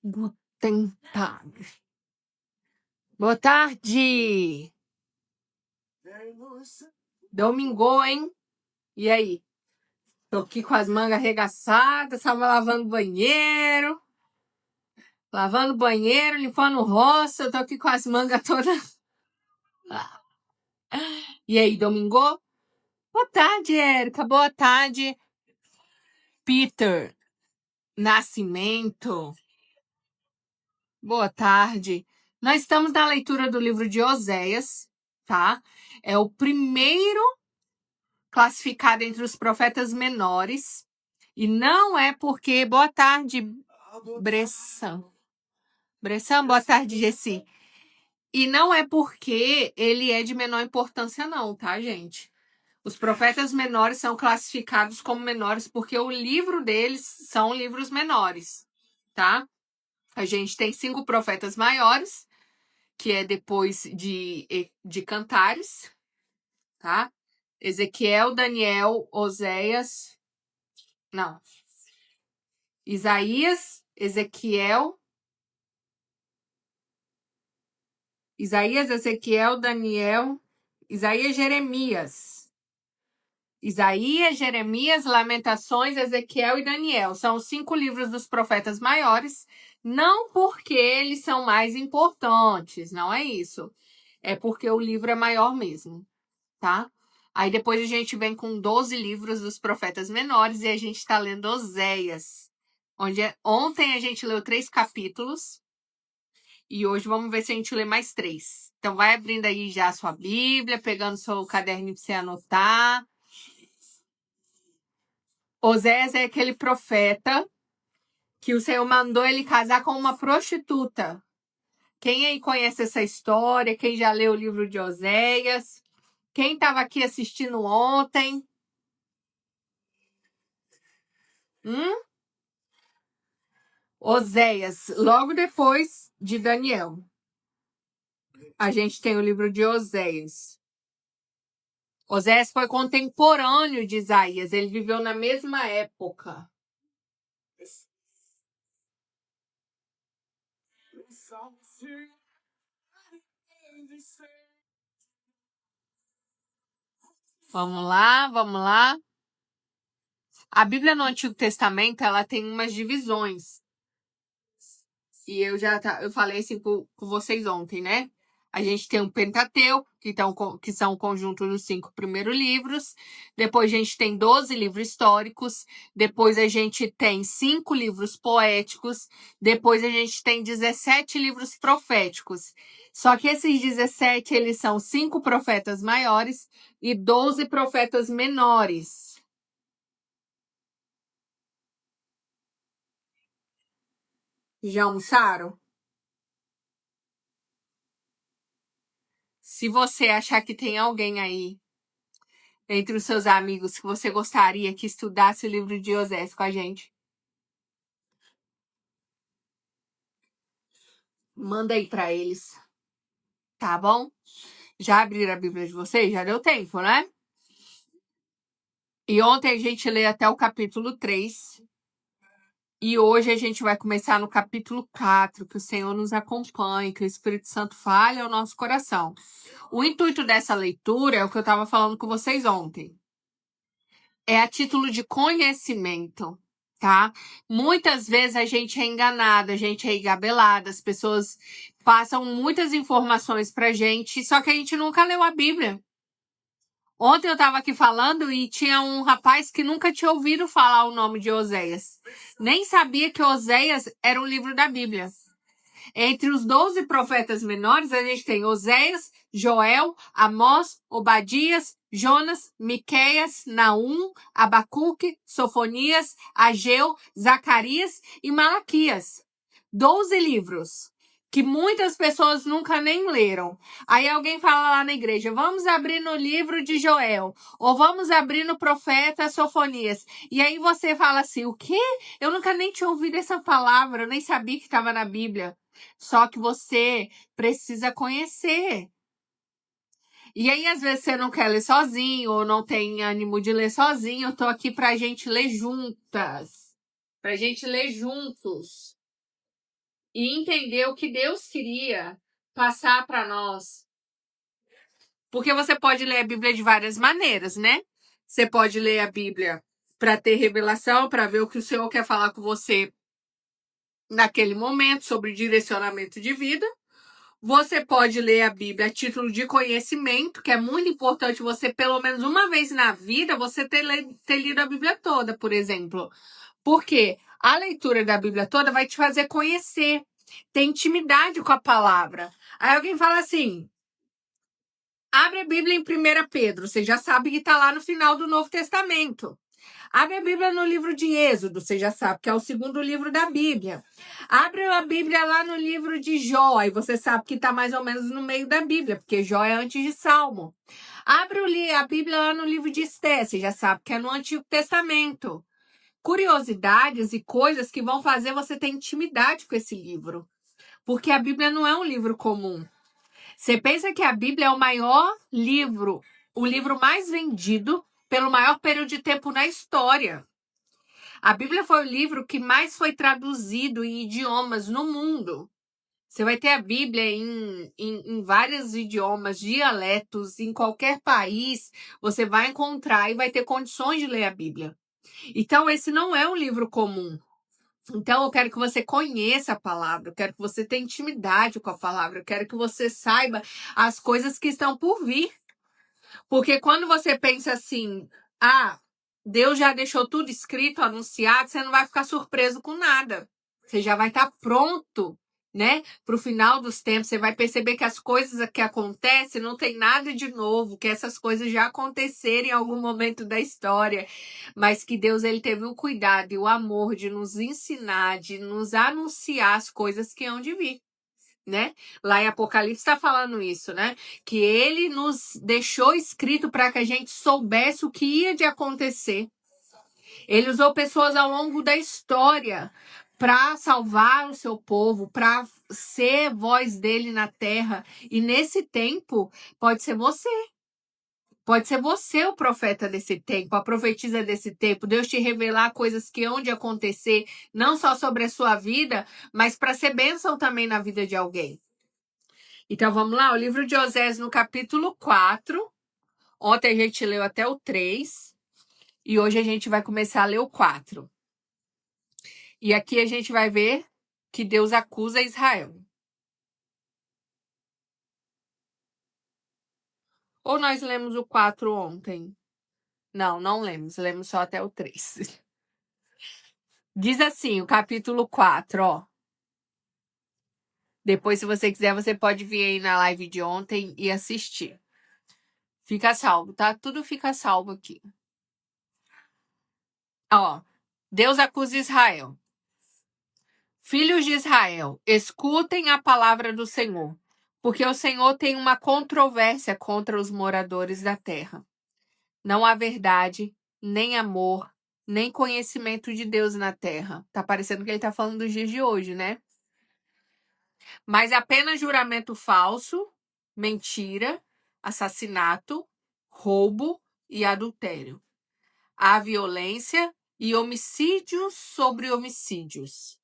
Guten Tag. Boa tarde. Domingo, hein? E aí? Tô aqui com as mangas arregaçadas, tava lavando banheiro. Lavando banheiro, limpando roça. Eu tô aqui com as mangas todas. E aí, domingo? Boa tarde, Érica. Boa tarde, Peter Nascimento. Boa tarde. Nós estamos na leitura do livro de Oséias, tá? É o primeiro classificado entre os profetas menores. E não é porque... Boa tarde, Bressan. Bressan, boa tarde, Gessi. E não é porque ele é de menor importância não, tá, gente? Os profetas menores são classificados como menores porque o livro deles são livros menores, tá? A gente tem 5 profetas maiores, que é depois de Cantares, tá? Ezequiel, Daniel, Oséias... Não. Isaías, Ezequiel, Daniel, Jeremias. Isaías, Jeremias, Lamentações, Ezequiel e Daniel. São os 5 livros dos profetas maiores, não porque eles são mais importantes, não é isso. É porque o livro é maior mesmo, tá? Aí depois a gente vem com 12 livros dos profetas menores e a gente está lendo Oséias. Ontem a gente leu 3 capítulos. E hoje vamos ver se a gente lê mais 3. Então vai abrindo aí já a sua Bíblia, pegando seu caderno para você anotar. Oséias é aquele profeta que o Senhor mandou ele casar com uma prostituta. Quem aí conhece essa história? Quem já leu o livro de Oséias? Quem estava aqui assistindo ontem? Oséias, logo depois de Daniel. A gente tem o livro de Oséias. Oséias foi contemporâneo de Isaías, ele viveu na mesma época. Vamos lá, vamos lá. A Bíblia no Antigo Testamento, ela tem umas divisões. E eu falei assim com vocês ontem, né? A gente tem o Pentateuco, que são o conjunto dos 5 primeiros livros. Depois a gente tem 12 livros históricos. Depois a gente tem 5 livros poéticos. Depois a gente tem 17 livros proféticos. Só que esses 17, eles são 5 profetas maiores e 12 profetas menores. Já almoçaram? Se você achar que tem alguém aí entre os seus amigos que você gostaria que estudasse o livro de Osés com a gente, manda aí para eles, tá bom? Já abriram a Bíblia de vocês? Já deu tempo, né? E ontem a gente lê até o capítulo 3. E hoje a gente vai começar no capítulo 4, que o Senhor nos acompanhe, que o Espírito Santo fale ao nosso coração. O intuito dessa leitura é o que eu estava falando com vocês ontem. É a título de conhecimento, tá? Muitas vezes a gente é enganada, a gente é engabelada, as pessoas passam muitas informações pra gente, só que a gente nunca leu a Bíblia. Ontem eu estava aqui falando e tinha um rapaz que nunca tinha ouvido falar o nome de Oséias. Nem sabia que Oséias era um livro da Bíblia. Entre os 12 profetas menores, a gente tem Oséias, Joel, Amós, Obadias, Jonas, Miqueias, Naum, Abacuque, Sofonias, Ageu, Zacarias e Malaquias. 12 livros que muitas pessoas nunca nem leram. Aí alguém fala lá na igreja, vamos abrir no livro de Joel, ou vamos abrir no profeta Sofonias. E aí você fala assim, o quê? Eu nunca nem tinha ouvido essa palavra, eu nem sabia que estava na Bíblia. Só que você precisa conhecer. E aí, às vezes, você não quer ler sozinho, ou não tem ânimo de ler sozinho. Eu tô aqui pra gente ler juntas. Pra gente ler juntos. e entender o que Deus queria passar para nós. Porque você pode ler a Bíblia de várias maneiras, né? Você pode ler a Bíblia para ter revelação, para ver o que o Senhor quer falar com você naquele momento sobre direcionamento de vida. Você pode ler a Bíblia a título de conhecimento, que é muito importante você, pelo menos uma vez na vida, você ter lido a Bíblia toda, por exemplo. Porque a leitura da Bíblia toda vai te fazer conhecer, ter intimidade com a palavra. Aí alguém fala assim, abre a Bíblia em 1 Pedro, você já sabe que está lá no final do Novo Testamento. Abre a Bíblia no livro de Êxodo, você já sabe que é o segundo livro da Bíblia. Abre a Bíblia lá no livro de Jó, e você sabe que está mais ou menos no meio da Bíblia, porque Jó é antes de Salmo. Abre a Bíblia lá no livro de Esté, você já sabe que é no Antigo Testamento. Curiosidades e coisas que vão fazer você ter intimidade com esse livro. Porque a Bíblia não é um livro comum. Você pensa que a Bíblia é o maior livro, o livro mais vendido pelo maior período de tempo na história. A Bíblia foi o livro que mais foi traduzido em idiomas no mundo. Você vai ter a Bíblia em vários idiomas, dialetos, em qualquer país, você vai encontrar e vai ter condições de ler a Bíblia. Então, esse não é um livro comum. Então, eu quero que você conheça a palavra, eu quero que você tenha intimidade com a palavra, eu quero que você saiba as coisas que estão por vir. Porque quando você pensa assim, Deus já deixou tudo escrito, anunciado, você não vai ficar surpreso com nada. Você já vai estar pronto, né? Para o final dos tempos, você vai perceber que as coisas que acontecem não tem nada de novo, que essas coisas já aconteceram em algum momento da história, mas que Deus ele teve o cuidado e o amor de nos ensinar, de nos anunciar as coisas que hão de vir. Né? Lá em Apocalipse está falando isso, né? Que ele nos deixou escrito para que a gente soubesse o que ia de acontecer. Ele usou pessoas ao longo da história para salvar o seu povo, para ser voz dele na terra. E nesse tempo, pode ser você. Pode ser você o profeta desse tempo, a profetisa desse tempo. Deus te revelar coisas que hão de acontecer, não só sobre a sua vida, mas para ser bênção também na vida de alguém. Então vamos lá, o livro de Osés no capítulo 4. Ontem a gente leu até o 3 e hoje a gente vai começar a ler o 4. E aqui a gente vai ver que Deus acusa Israel. Ou nós lemos o 4 ontem? Não, não lemos só até o 3. Diz assim, o capítulo 4, ó. Depois, se você quiser, você pode vir aí na live de ontem e assistir. Fica salvo, tá? Tudo fica salvo aqui. Ó, Deus acusa Israel. Filhos de Israel, escutem a palavra do Senhor, porque o Senhor tem uma controvérsia contra os moradores da terra. Não há verdade, nem amor, nem conhecimento de Deus na terra. Tá parecendo que ele tá falando dos dias de hoje, né? Mas apenas juramento falso, mentira, assassinato, roubo e adultério. Há violência e homicídios sobre homicídios.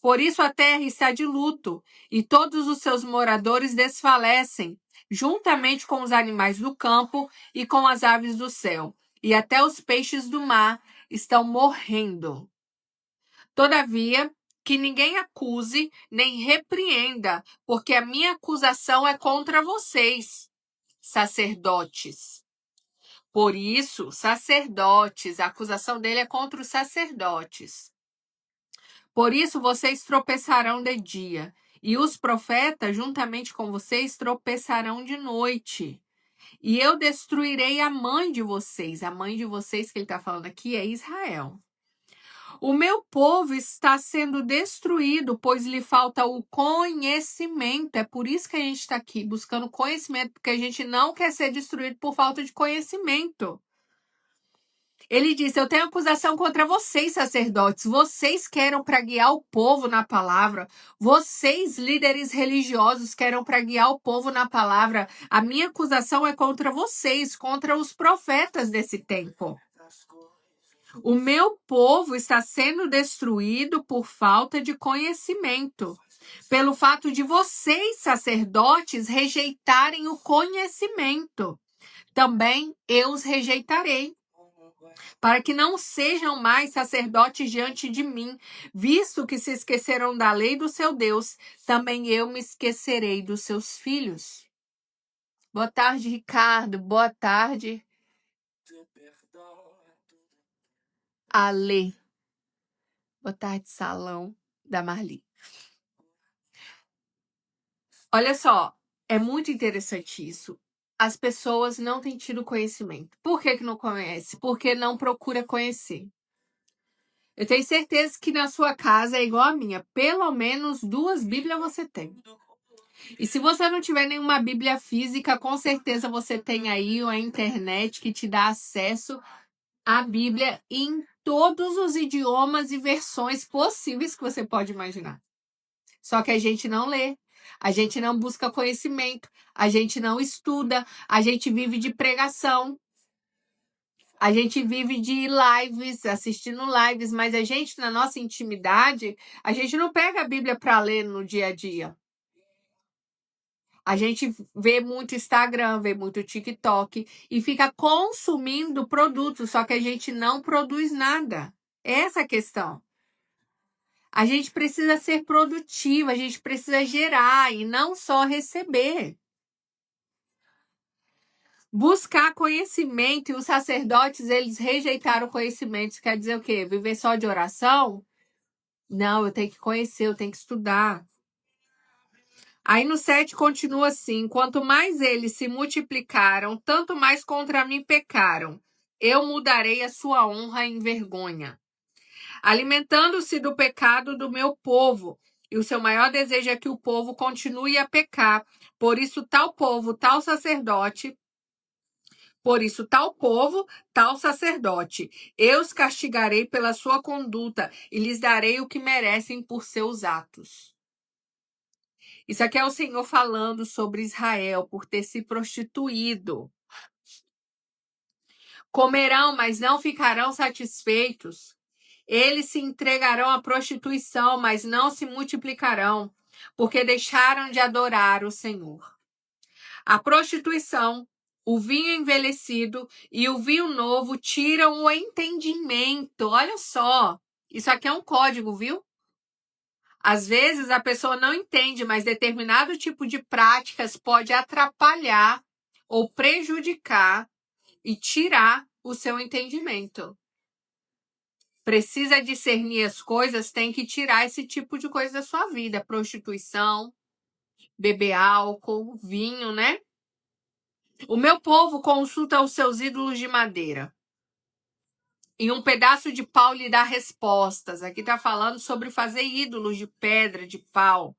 Por isso a terra está de luto, e todos os seus moradores desfalecem, juntamente com os animais do campo e com as aves do céu, e até os peixes do mar estão morrendo. Todavia, que ninguém acuse nem repreenda, porque a minha acusação é contra vocês, sacerdotes. Por isso, sacerdotes, a acusação dele é contra os sacerdotes. Por isso vocês tropeçarão de dia, e os profetas, juntamente com vocês, tropeçarão de noite. E eu destruirei a mãe de vocês. A mãe de vocês que ele está falando aqui é Israel. O meu povo está sendo destruído, pois lhe falta o conhecimento. É por isso que a gente está aqui, buscando conhecimento, porque a gente não quer ser destruído por falta de conhecimento. Ele disse, eu tenho acusação contra vocês, sacerdotes. Vocês querem para guiar o povo na palavra. Vocês, líderes religiosos, querem para guiar o povo na palavra. A minha acusação é contra vocês, contra os profetas desse tempo. O meu povo está sendo destruído por falta de conhecimento, pelo fato de vocês, sacerdotes, rejeitarem o conhecimento. Também eu os rejeitarei, para que não sejam mais sacerdotes diante de mim, visto que se esqueceram da lei do seu Deus, também eu me esquecerei dos seus filhos. Boa tarde, Ricardo. Boa tarde, Ale. Boa tarde, Salão da Marli. Olha só, é muito interessante isso. As pessoas não têm tido conhecimento. Por que não conhece? Porque não procura conhecer. Eu tenho certeza que na sua casa é igual a minha. Pelo menos 2 Bíblias você tem. E se você não tiver nenhuma Bíblia física, com certeza você tem aí a internet que te dá acesso à Bíblia em todos os idiomas e versões possíveis que você pode imaginar. Só que a gente não lê, a gente não busca conhecimento, a gente não estuda, a gente vive de pregação, a gente vive de lives, assistindo lives, mas a gente, na nossa intimidade, a gente não pega a Bíblia para ler no dia a dia. A gente vê muito Instagram, vê muito TikTok e fica consumindo produtos, só que a gente não produz nada. Essa é a questão. A gente precisa ser produtivo, a gente precisa gerar e não só receber. Buscar conhecimento, e os sacerdotes, eles rejeitaram o conhecimento. Isso quer dizer o quê? Viver só de oração? Não, eu tenho que conhecer, eu tenho que estudar. Aí no 7 continua assim: quanto mais eles se multiplicaram, tanto mais contra mim pecaram. Eu mudarei a sua honra em vergonha. Alimentando-se do pecado do meu povo. E o seu maior desejo é que o povo continue a pecar. Por isso, tal povo, tal sacerdote. Por isso, tal povo, tal sacerdote. Eu os castigarei pela sua conduta e lhes darei o que merecem por seus atos. Isso aqui é o Senhor falando sobre Israel por ter se prostituído. Comerão, mas não ficarão satisfeitos. Eles se entregarão à prostituição, mas não se multiplicarão, porque deixaram de adorar o Senhor. A prostituição, o vinho envelhecido e o vinho novo tiram o entendimento. Olha só, isso aqui é um código, viu? Às vezes a pessoa não entende, mas determinado tipo de práticas pode atrapalhar ou prejudicar e tirar o seu entendimento. Precisa discernir as coisas, tem que tirar esse tipo de coisa da sua vida. Prostituição, beber álcool, vinho, né? O meu povo consulta os seus ídolos de madeira. E um pedaço de pau lhe dá respostas. Aqui está falando sobre fazer ídolos de pedra, de pau.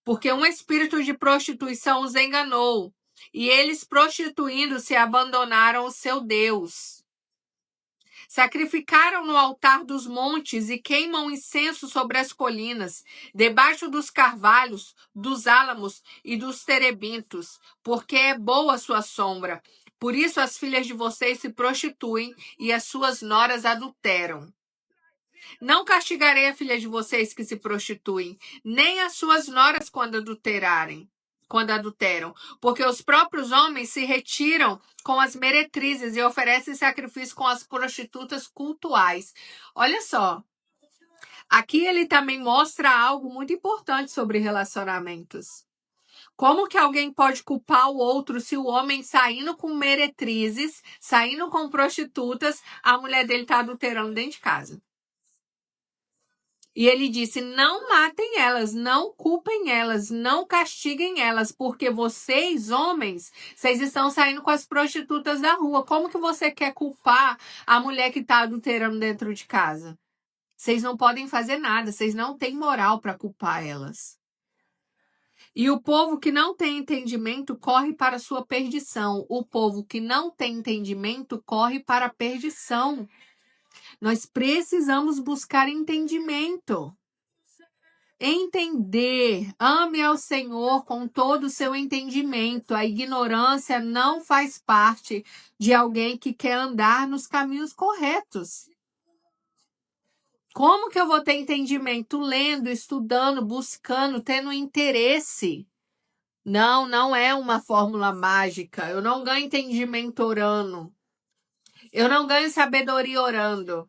Porque um espírito de prostituição os enganou. E eles, prostituindo-se, abandonaram o seu Deus. Sacrificaram no altar dos montes e queimam incenso sobre as colinas, debaixo dos carvalhos, dos álamos e dos terebintos, porque é boa a sua sombra. Por isso as filhas de vocês se prostituem e as suas noras adulteram. Não castigarei a filha de vocês que se prostituem, nem as suas noras quando adulteram, porque os próprios homens se retiram com as meretrizes e oferecem sacrifício com as prostitutas cultuais. Olha só, aqui ele também mostra algo muito importante sobre relacionamentos. Como que alguém pode culpar o outro se o homem saindo com meretrizes, saindo com prostitutas, a mulher dele está adulterando dentro de casa? E ele disse: não matem elas, não culpem elas, não castiguem elas, porque vocês, homens, vocês estão saindo com as prostitutas da rua. Como que você quer culpar a mulher que está adulterando dentro de casa? Vocês não podem fazer nada, vocês não têm moral para culpar elas. E o povo que não tem entendimento corre para a sua perdição. O povo que não tem entendimento corre para a perdição. Nós precisamos buscar entendimento. Entender, ame ao Senhor com todo o seu entendimento. A ignorância não faz parte de alguém que quer andar nos caminhos corretos. Como que eu vou ter entendimento? Lendo, estudando, buscando, tendo interesse. Não é uma fórmula mágica. Eu não ganho entendimento orando. Eu não ganho sabedoria orando.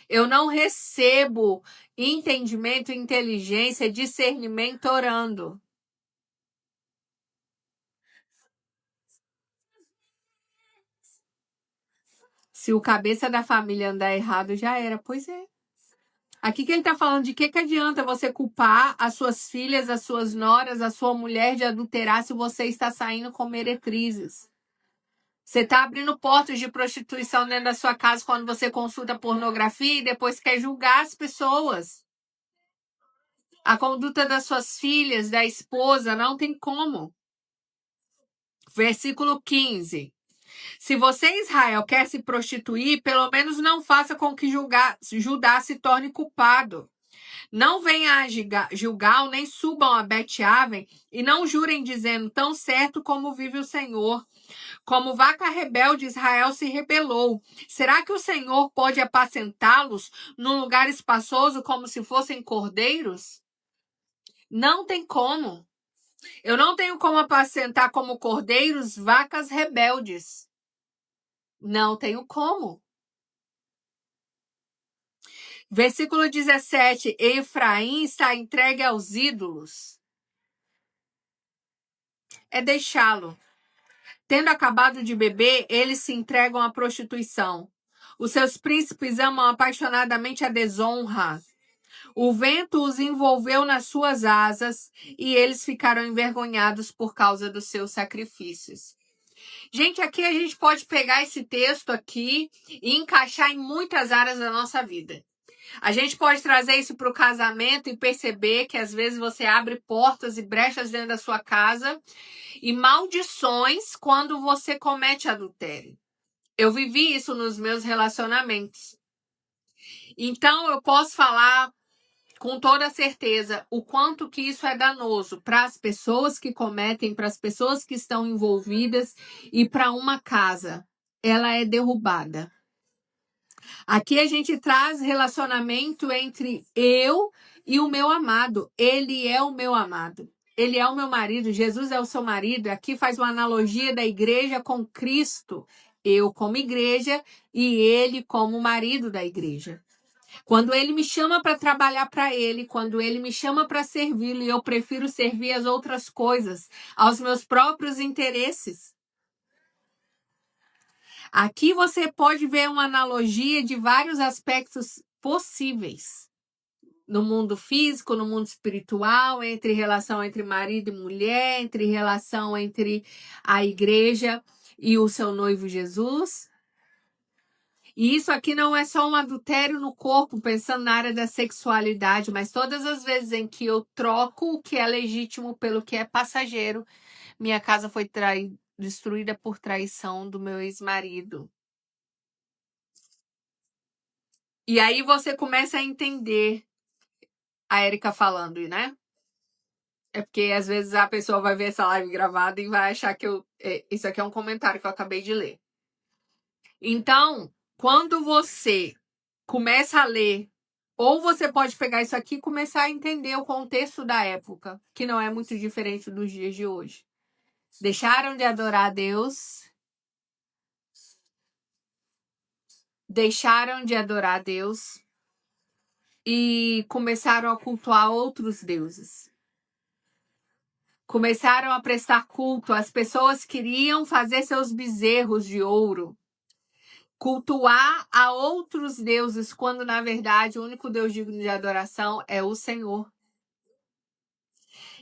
Eu não recebo entendimento, inteligência, discernimento orando. Se o cabeça da família andar errado, já era. Pois é. Aqui que ele está falando de que adianta você culpar as suas filhas, as suas noras, a sua mulher de adulterar se você está saindo com meretrizes. Você está abrindo portas de prostituição dentro da sua casa quando você consulta pornografia e depois quer julgar as pessoas. A conduta das suas filhas, da esposa, não tem como. Versículo 15. Se você, Israel, quer se prostituir, pelo menos não faça com que Judá se torne culpado. Não venham a Gilgal, nem subam a Bet-Aven, e não jurem dizendo, tão certo como vive o Senhor. Como vaca rebelde, Israel se rebelou. Será que o Senhor pode apacentá-los num lugar espaçoso como se fossem cordeiros? Não tem como. Eu não tenho como apacentar como cordeiros vacas rebeldes. Não tenho como. Versículo 17. Efraim está entregue aos ídolos. É deixá-lo. Tendo acabado de beber, eles se entregam à prostituição. Os seus príncipes amam apaixonadamente a desonra. O vento os envolveu nas suas asas e eles ficaram envergonhados por causa dos seus sacrifícios. Gente, aqui a gente pode pegar esse texto aqui e encaixar em muitas áreas da nossa vida. A gente pode trazer isso para o casamento e perceber que às vezes você abre portas e brechas dentro da sua casa e maldições quando você comete adultério. Eu vivi isso nos meus relacionamentos. Então eu posso falar com toda certeza o quanto que isso é danoso para as pessoas que cometem, para as pessoas que estão envolvidas e para uma casa. Ela é derrubada. Aqui a gente traz relacionamento entre eu e o meu amado. Ele é o meu amado. Ele é o meu marido. Jesus é o seu marido. Aqui faz uma analogia da igreja com Cristo. Eu como igreja e ele como marido da igreja. Quando ele me chama para trabalhar para ele, quando ele me chama para servi-lo, eu prefiro servir as outras coisas, aos meus próprios interesses. Aqui você pode ver uma analogia de vários aspectos possíveis. No mundo físico, no mundo espiritual, entre relação entre marido e mulher, entre relação entre a igreja e o seu noivo Jesus. E isso aqui não é só um adultério no corpo, pensando na área da sexualidade, mas todas as vezes em que eu troco o que é legítimo pelo que é passageiro, minha casa foi destruída por traição do meu ex-marido. E aí você começa a entender a Érica falando, né? É porque às vezes a pessoa vai ver essa live gravada e vai achar que isso aqui é um comentário que eu acabei de ler. Então, quando você começa a ler, ou você pode pegar isso aqui e começar a entender o contexto da época, que não é muito diferente dos dias de hoje. Deixaram de adorar a Deus. Deixaram de adorar a Deus e começaram a cultuar outros deuses. Começaram a prestar culto. As pessoas queriam fazer seus bezerros de ouro, cultuar a outros deuses, quando na verdade o único Deus digno de adoração é o Senhor.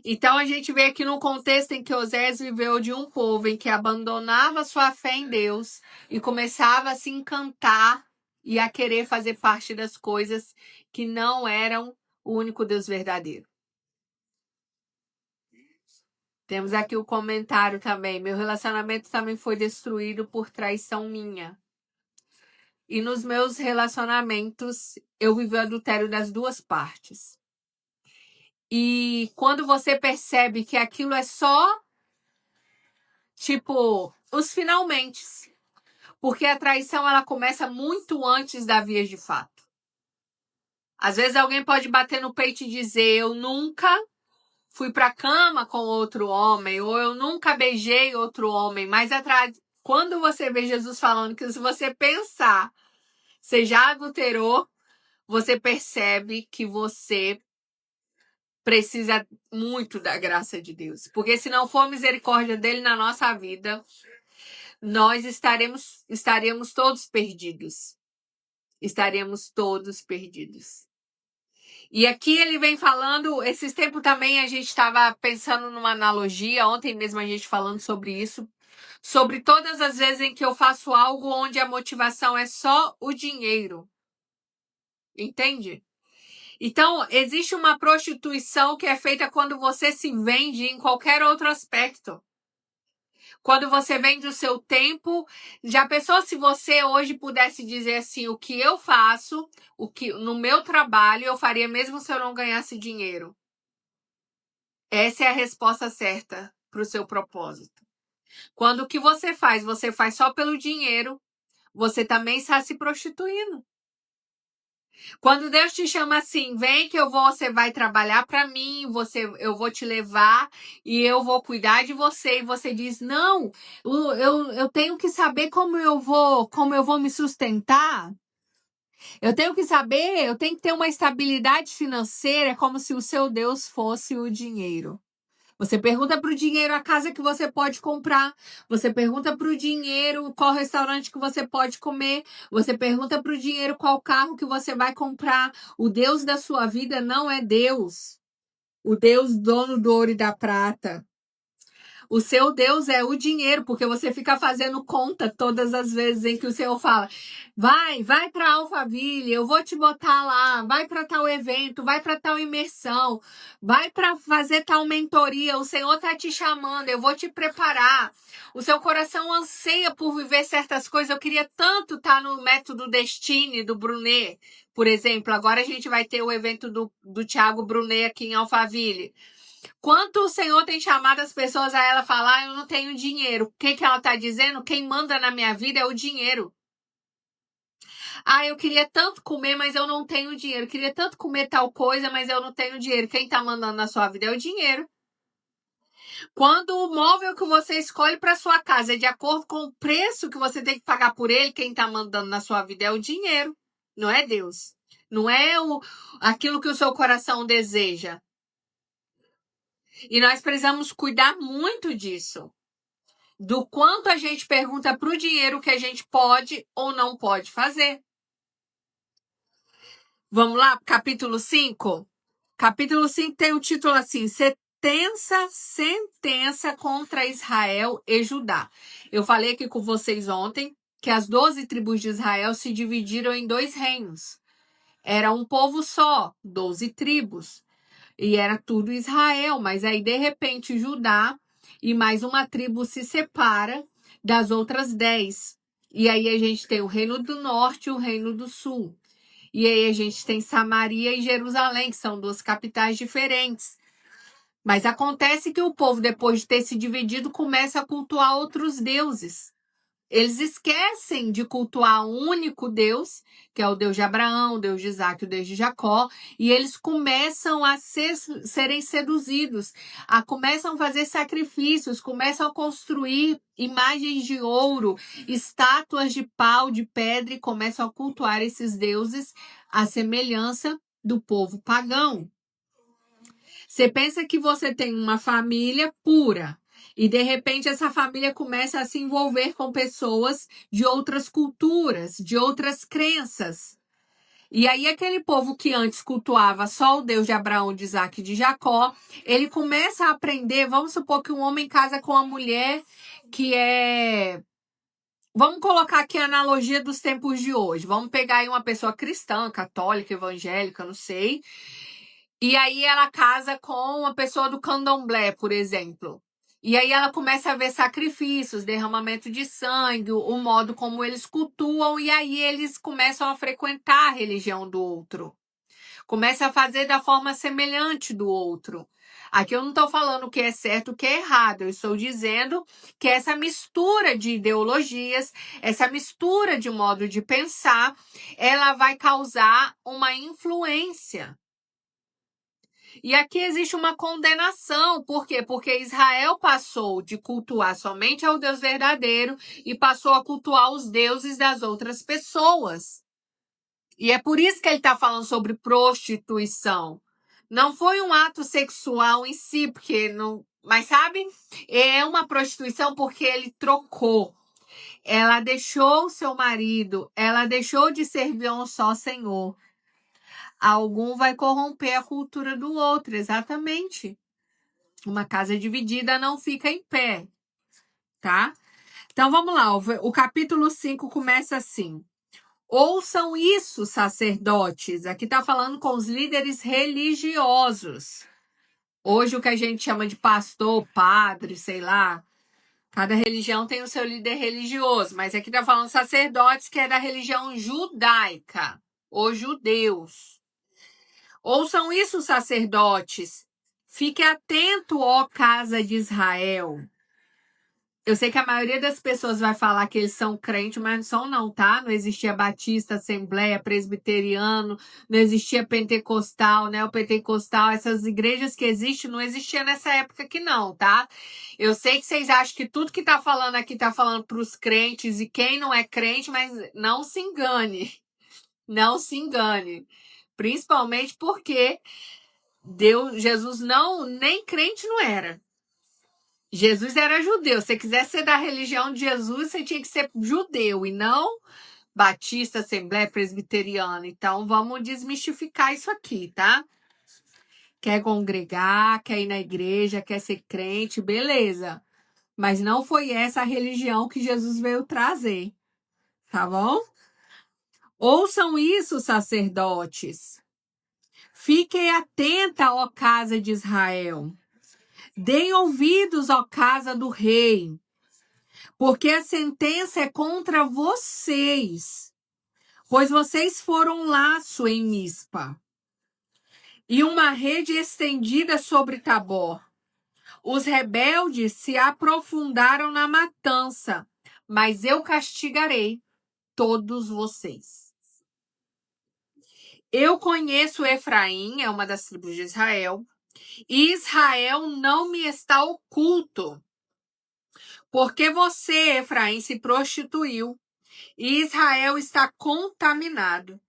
Então a gente vê aqui no contexto em que Osés viveu de um povo em que abandonava sua fé em Deus e começava a se encantar e a querer fazer parte das coisas que não eram o único Deus verdadeiro. Temos aqui o comentário também. Meu relacionamento também foi destruído por traição minha. E nos meus relacionamentos, eu vivi o adultério das duas partes. E quando você percebe que aquilo é só, tipo, os finalmente. Porque a traição, ela começa muito antes da via de fato. Às vezes alguém pode bater no peito e dizer: eu nunca fui pra cama com outro homem, ou eu nunca beijei outro homem. Mas quando você vê Jesus falando que se você pensar, você já adulterou, você percebe que você precisa muito da graça de Deus. Porque se não for a misericórdia dele na nossa vida, nós estaremos todos perdidos. Estaremos todos perdidos. E aqui ele vem falando, esses tempos também a gente estava pensando numa analogia, ontem mesmo a gente falando sobre isso, sobre todas as vezes em que eu faço algo onde a motivação é só o dinheiro. Entende? Então, existe uma prostituição que é feita quando você se vende em qualquer outro aspecto. Quando você vende o seu tempo, já pensou se você hoje pudesse dizer assim, o que eu faço, o que no meu trabalho eu faria mesmo se eu não ganhasse dinheiro? Essa é a resposta certa para o seu propósito. Quando o que você faz só pelo dinheiro, você também está se prostituindo. Quando Deus te chama assim, vem que você vai trabalhar para mim, eu vou te levar e eu vou cuidar de você, e você diz, não, eu tenho que saber como eu vou me sustentar. Eu tenho que saber, eu tenho que ter uma estabilidade financeira, como se o seu Deus fosse o dinheiro. Você pergunta para o dinheiro a casa que você pode comprar. Você pergunta para o dinheiro qual restaurante que você pode comer. Você pergunta para o dinheiro qual carro que você vai comprar. O Deus da sua vida não é Deus. O Deus dono do ouro e da prata. O seu Deus é o dinheiro, porque você fica fazendo conta todas as vezes em que o Senhor fala, vai para Alphaville, eu vou te botar lá, vai para tal evento, vai para tal imersão, vai para fazer tal mentoria, o Senhor está te chamando, eu vou te preparar. O seu coração anseia por viver certas coisas. Eu queria tanto estar no método Destiny do Brunet, por exemplo. Agora a gente vai ter o evento do Thiago Brunet aqui em Alphaville. Quanto o Senhor tem chamado as pessoas a ela falar, eu não tenho dinheiro. O que ela está dizendo? Quem manda na minha vida é o dinheiro. Eu queria tanto comer, mas eu não tenho dinheiro. Eu queria tanto comer tal coisa, mas eu não tenho dinheiro. Quem está mandando na sua vida é o dinheiro. Quando o móvel que você escolhe para sua casa é de acordo com o preço que você tem que pagar por ele, quem está mandando na sua vida é o dinheiro. Não é Deus. Não é aquilo que o seu coração deseja. E nós precisamos cuidar muito disso. Do quanto a gente pergunta para o dinheiro que a gente pode ou não pode fazer. Vamos lá, capítulo 5? Capítulo 5 tem o título assim, sentença contra Israel e Judá. Eu falei aqui com vocês ontem que as 12 tribos de Israel se dividiram em 2 reinos. Era um povo só, 12 tribos. E era tudo Israel, mas aí de repente Judá e mais uma tribo se separa das outras 10. E aí a gente tem o reino do norte e o reino do sul. E aí a gente tem Samaria e Jerusalém, que são 2 capitais diferentes. Mas acontece que o povo, depois de ter se dividido, começa a cultuar outros deuses. Eles esquecem de cultuar um único Deus, que é o Deus de Abraão, o Deus de Isaac, o Deus de Jacó, e eles começam a serem seduzidos, começam a fazer sacrifícios, começam a construir imagens de ouro, estátuas de pau, de pedra, e começam a cultuar esses deuses à semelhança do povo pagão. Você pensa que você tem uma família pura, e de repente essa família começa a se envolver com pessoas de outras culturas, de outras crenças. E aí aquele povo que antes cultuava só o Deus de Abraão, de Isaac e de Jacó, ele começa a aprender, vamos supor que um homem casa com uma mulher que é... Vamos colocar aqui a analogia dos tempos de hoje. Vamos pegar aí uma pessoa cristã, católica, evangélica, não sei. E aí ela casa com uma pessoa do candomblé, por exemplo. E aí ela começa a ver sacrifícios, derramamento de sangue, o modo como eles cultuam, e aí eles começam a frequentar a religião do outro. Comece a fazer da forma semelhante do outro. Aqui eu não estou falando o que é certo, o que é errado. Eu estou dizendo que essa mistura de ideologias, essa mistura de modo de pensar, ela vai causar uma influência. E aqui existe uma condenação. Por quê? Porque Israel passou de cultuar somente ao Deus verdadeiro e passou a cultuar os deuses das outras pessoas. E é por isso que ele está falando sobre prostituição. Não foi um ato sexual em si, porque não. Mas sabe? É uma prostituição porque ele trocou. Ela deixou o seu marido, ela deixou de servir a um só Senhor. Algum vai corromper a cultura do outro, exatamente. Uma casa dividida não fica em pé, tá? Então vamos lá, o capítulo 5 começa assim. Ouçam isso, sacerdotes. Aqui está falando com os líderes religiosos. Hoje o que a gente chama de pastor, padre, sei lá. Cada religião tem o seu líder religioso, mas aqui está falando sacerdotes que é da religião judaica, os judeus. Ouçam isso, sacerdotes. Fique atento, ó casa de Israel. Eu sei que a maioria das pessoas vai falar que eles são crentes, mas não são não, tá? Não existia batista, assembleia, presbiteriano, não existia pentecostal, né? O pentecostal, essas igrejas que existem, não existia nessa época aqui não, tá? Eu sei que vocês acham que tudo que tá falando aqui tá falando pros crentes e quem não é crente, mas não se engane. Não se engane. Principalmente porque Jesus nem crente não era. Jesus era judeu. Se você quiser ser da religião de Jesus, você tinha que ser judeu e não batista, assembleia, presbiteriana. Então, vamos desmistificar isso aqui, tá? Quer congregar, quer ir na igreja, quer ser crente, beleza. Mas não foi essa a religião que Jesus veio trazer, tá bom? Ouçam isso, sacerdotes. Fiquem atenta, ó casa de Israel. Deem ouvidos, ó casa do rei. Porque a sentença é contra vocês, pois vocês foram um laço em Mispa e uma rede estendida sobre Tabor. Os rebeldes se aprofundaram na matança, mas eu castigarei todos vocês. Eu conheço Efraim, é uma das tribos de Israel, e Israel não me está oculto. Porque você, Efraim, se prostituiu e Israel está contaminado.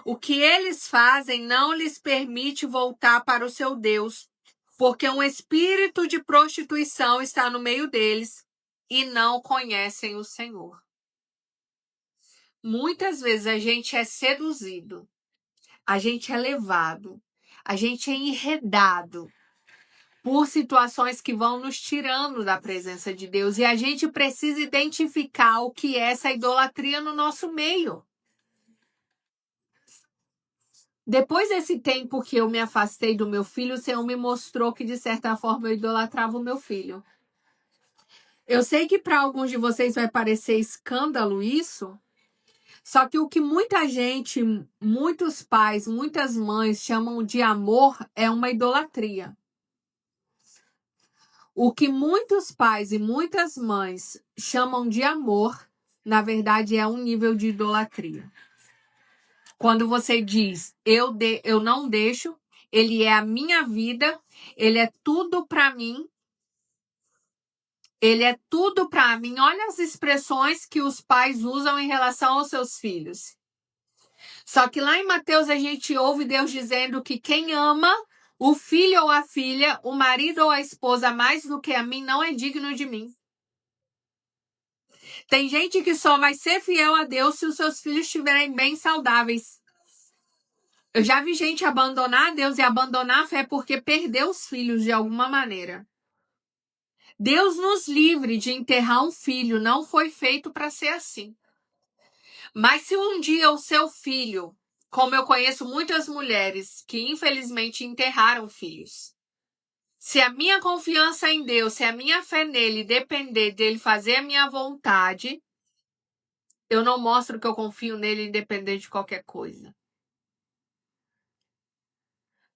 O que eles fazem não lhes permite voltar para o seu Deus, porque um espírito de prostituição está no meio deles e não conhecem o Senhor. Muitas vezes a gente é seduzido, a gente é levado, a gente é enredado por situações que vão nos tirando da presença de Deus e a gente precisa identificar o que é essa idolatria no nosso meio. Depois desse tempo que eu me afastei do meu filho, o Senhor me mostrou que, de certa forma, eu idolatrava o meu filho. Eu sei que para alguns de vocês vai parecer escândalo isso, só que o que muita gente, muitos pais, muitas mães chamam de amor é uma idolatria. O que muitos pais e muitas mães chamam de amor, na verdade, é um nível de idolatria. Quando você diz, eu não deixo, ele é a minha vida, ele é tudo para mim, ele é tudo para mim. Olha as expressões que os pais usam em relação aos seus filhos. Só que lá em Mateus a gente ouve Deus dizendo que quem ama o filho ou a filha, o marido ou a esposa mais do que a mim, não é digno de mim. Tem gente que só vai ser fiel a Deus se os seus filhos estiverem bem saudáveis. Eu já vi gente abandonar Deus e abandonar a fé porque perdeu os filhos de alguma maneira. Deus nos livre de enterrar um filho, não foi feito para ser assim. Mas se um dia o seu filho, como eu conheço muitas mulheres que infelizmente enterraram filhos, se a minha confiança em Deus, se a minha fé nele depender dele fazer a minha vontade, eu não mostro que eu confio nele independente de qualquer coisa.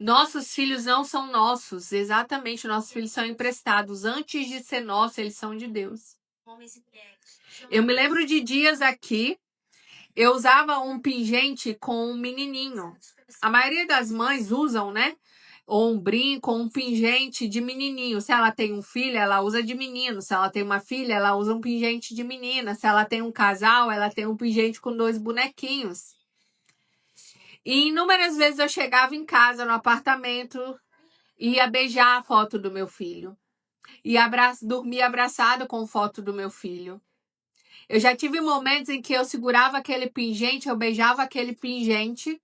Nossos filhos não são nossos, exatamente, nossos filhos são emprestados. Antes de ser nossos, eles são de Deus. Eu me lembro de dias aqui, eu usava um pingente com um menininho. A maioria das mães usam, né? Ou um brinco, ou um pingente de menininho. Se ela tem um filho, ela usa de menino. Se ela tem uma filha, ela usa um pingente de menina. Se ela tem um casal, ela tem um pingente com 2 bonequinhos. E inúmeras vezes eu chegava em casa, no apartamento, ia beijar a foto do meu filho. E dormia abraçado com foto do meu filho. Eu já tive momentos em que eu segurava aquele pingente, eu beijava aquele pingente,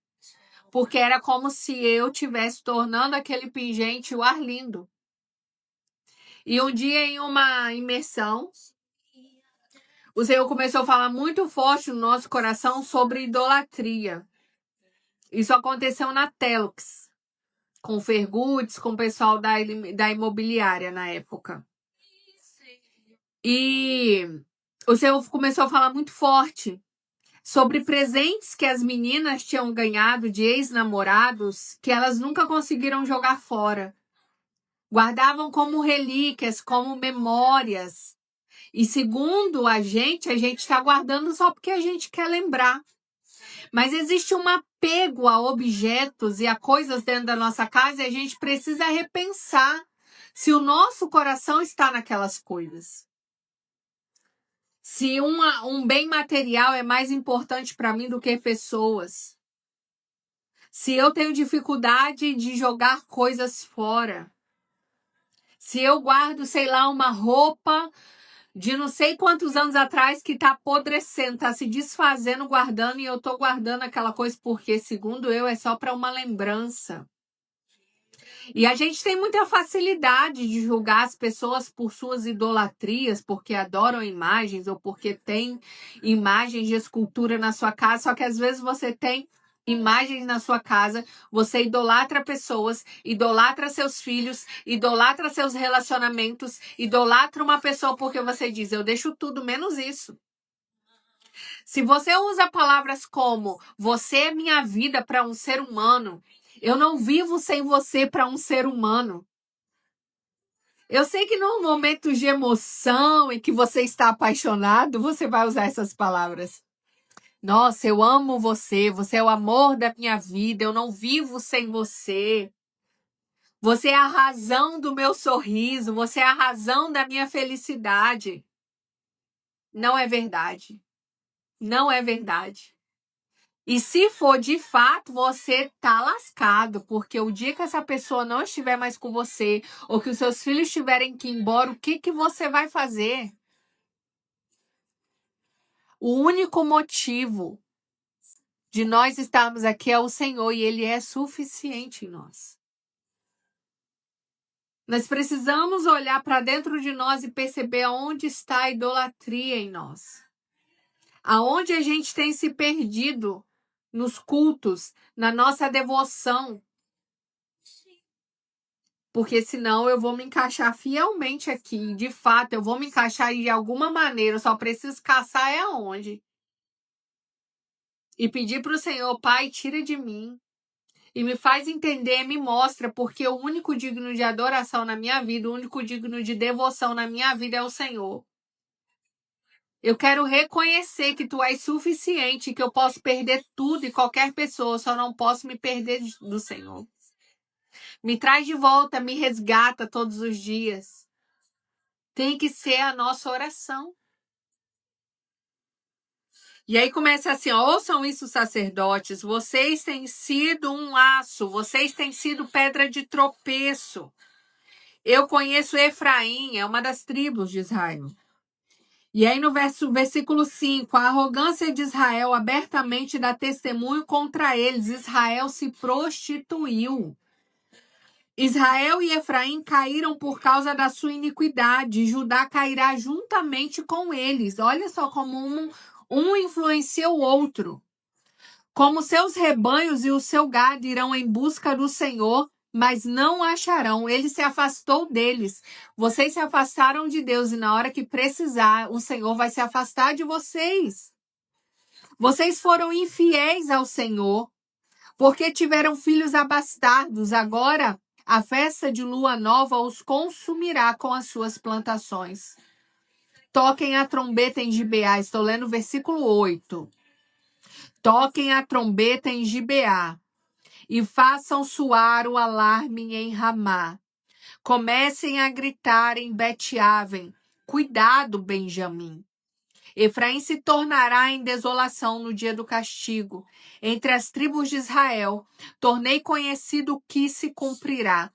porque era como se eu estivesse tornando aquele pingente o Arlindo. E um dia, em uma imersão, o Senhor começou a falar muito forte no nosso coração sobre idolatria. Isso aconteceu na Telux, com o Fergutz, com o pessoal da imobiliária na época. E o Senhor começou a falar muito forte sobre presentes que as meninas tinham ganhado de ex-namorados que elas nunca conseguiram jogar fora. Guardavam como relíquias, como memórias. E segundo a gente está guardando só porque a gente quer lembrar. Mas existe um apego a objetos e a coisas dentro da nossa casa e a gente precisa repensar se o nosso coração está naquelas coisas. Se um bem material é mais importante para mim do que pessoas. Se eu tenho dificuldade de jogar coisas fora. Se eu guardo, sei lá, uma roupa de não sei quantos anos atrás que está apodrecendo, está se desfazendo, guardando, e eu estou guardando aquela coisa porque, segundo eu, é só para uma lembrança. E a gente tem muita facilidade de julgar as pessoas por suas idolatrias, porque adoram imagens ou porque tem imagens de escultura na sua casa, só que às vezes você tem imagens na sua casa, você idolatra pessoas, idolatra seus filhos, idolatra seus relacionamentos, idolatra uma pessoa porque você diz, eu deixo tudo menos isso. Se você usa palavras como você é minha vida para um ser humano, eu não vivo sem você para um ser humano. Eu sei que num momento de emoção em que você está apaixonado, você vai usar essas palavras. Nossa, eu amo você, você é o amor da minha vida, eu não vivo sem você. Você é a razão do meu sorriso, você é a razão da minha felicidade. Não é verdade. Não é verdade. E se for de fato, você tá lascado, porque o dia que essa pessoa não estiver mais com você, ou que os seus filhos tiverem que ir embora, o que você vai fazer? O único motivo de nós estarmos aqui é o Senhor, e Ele é suficiente em nós. Nós precisamos olhar para dentro de nós e perceber aonde está a idolatria em nós. Aonde a gente tem se perdido nos cultos, na nossa devoção. Porque senão eu vou me encaixar fielmente aqui. De fato, eu vou me encaixar de alguma maneira. Eu só preciso caçar é aonde. E pedir para o Senhor, Pai, tira de mim. E me faz entender, me mostra, porque o único digno de adoração na minha vida, o único digno de devoção na minha vida é o Senhor. Eu quero reconhecer que Tu és suficiente, que eu posso perder tudo e qualquer pessoa, só não posso me perder do Senhor. Me traz de volta, me resgata todos os dias. Tem que ser a nossa oração. E aí começa assim, ó, ouçam isso, sacerdotes, vocês têm sido um laço, vocês têm sido pedra de tropeço. Eu conheço Efraim, é uma das tribos de Israel. E aí no versículo 5, a arrogância de Israel abertamente dá testemunho contra eles. Israel se prostituiu. Israel e Efraim caíram por causa da sua iniquidade. Judá cairá juntamente com eles. Olha só como um influencia o outro. Como seus rebanhos e o seu gado irão em busca do Senhor, mas não acharão. Ele se afastou deles. Vocês se afastaram de Deus e na hora que precisar, o Senhor vai se afastar de vocês. Vocês foram infiéis ao Senhor. Porque tiveram filhos abastardos, agora a festa de lua nova os consumirá com as suas plantações. Toquem a trombeta em Gibeá. Estou lendo o versículo 8. Toquem a trombeta em Gibeá e façam soar o alarme em Ramá. Comecem a gritar em Bet-Aven. Cuidado, Benjamim. Efraim se tornará em desolação no dia do castigo. Entre as tribos de Israel, tornei conhecido o que se cumprirá.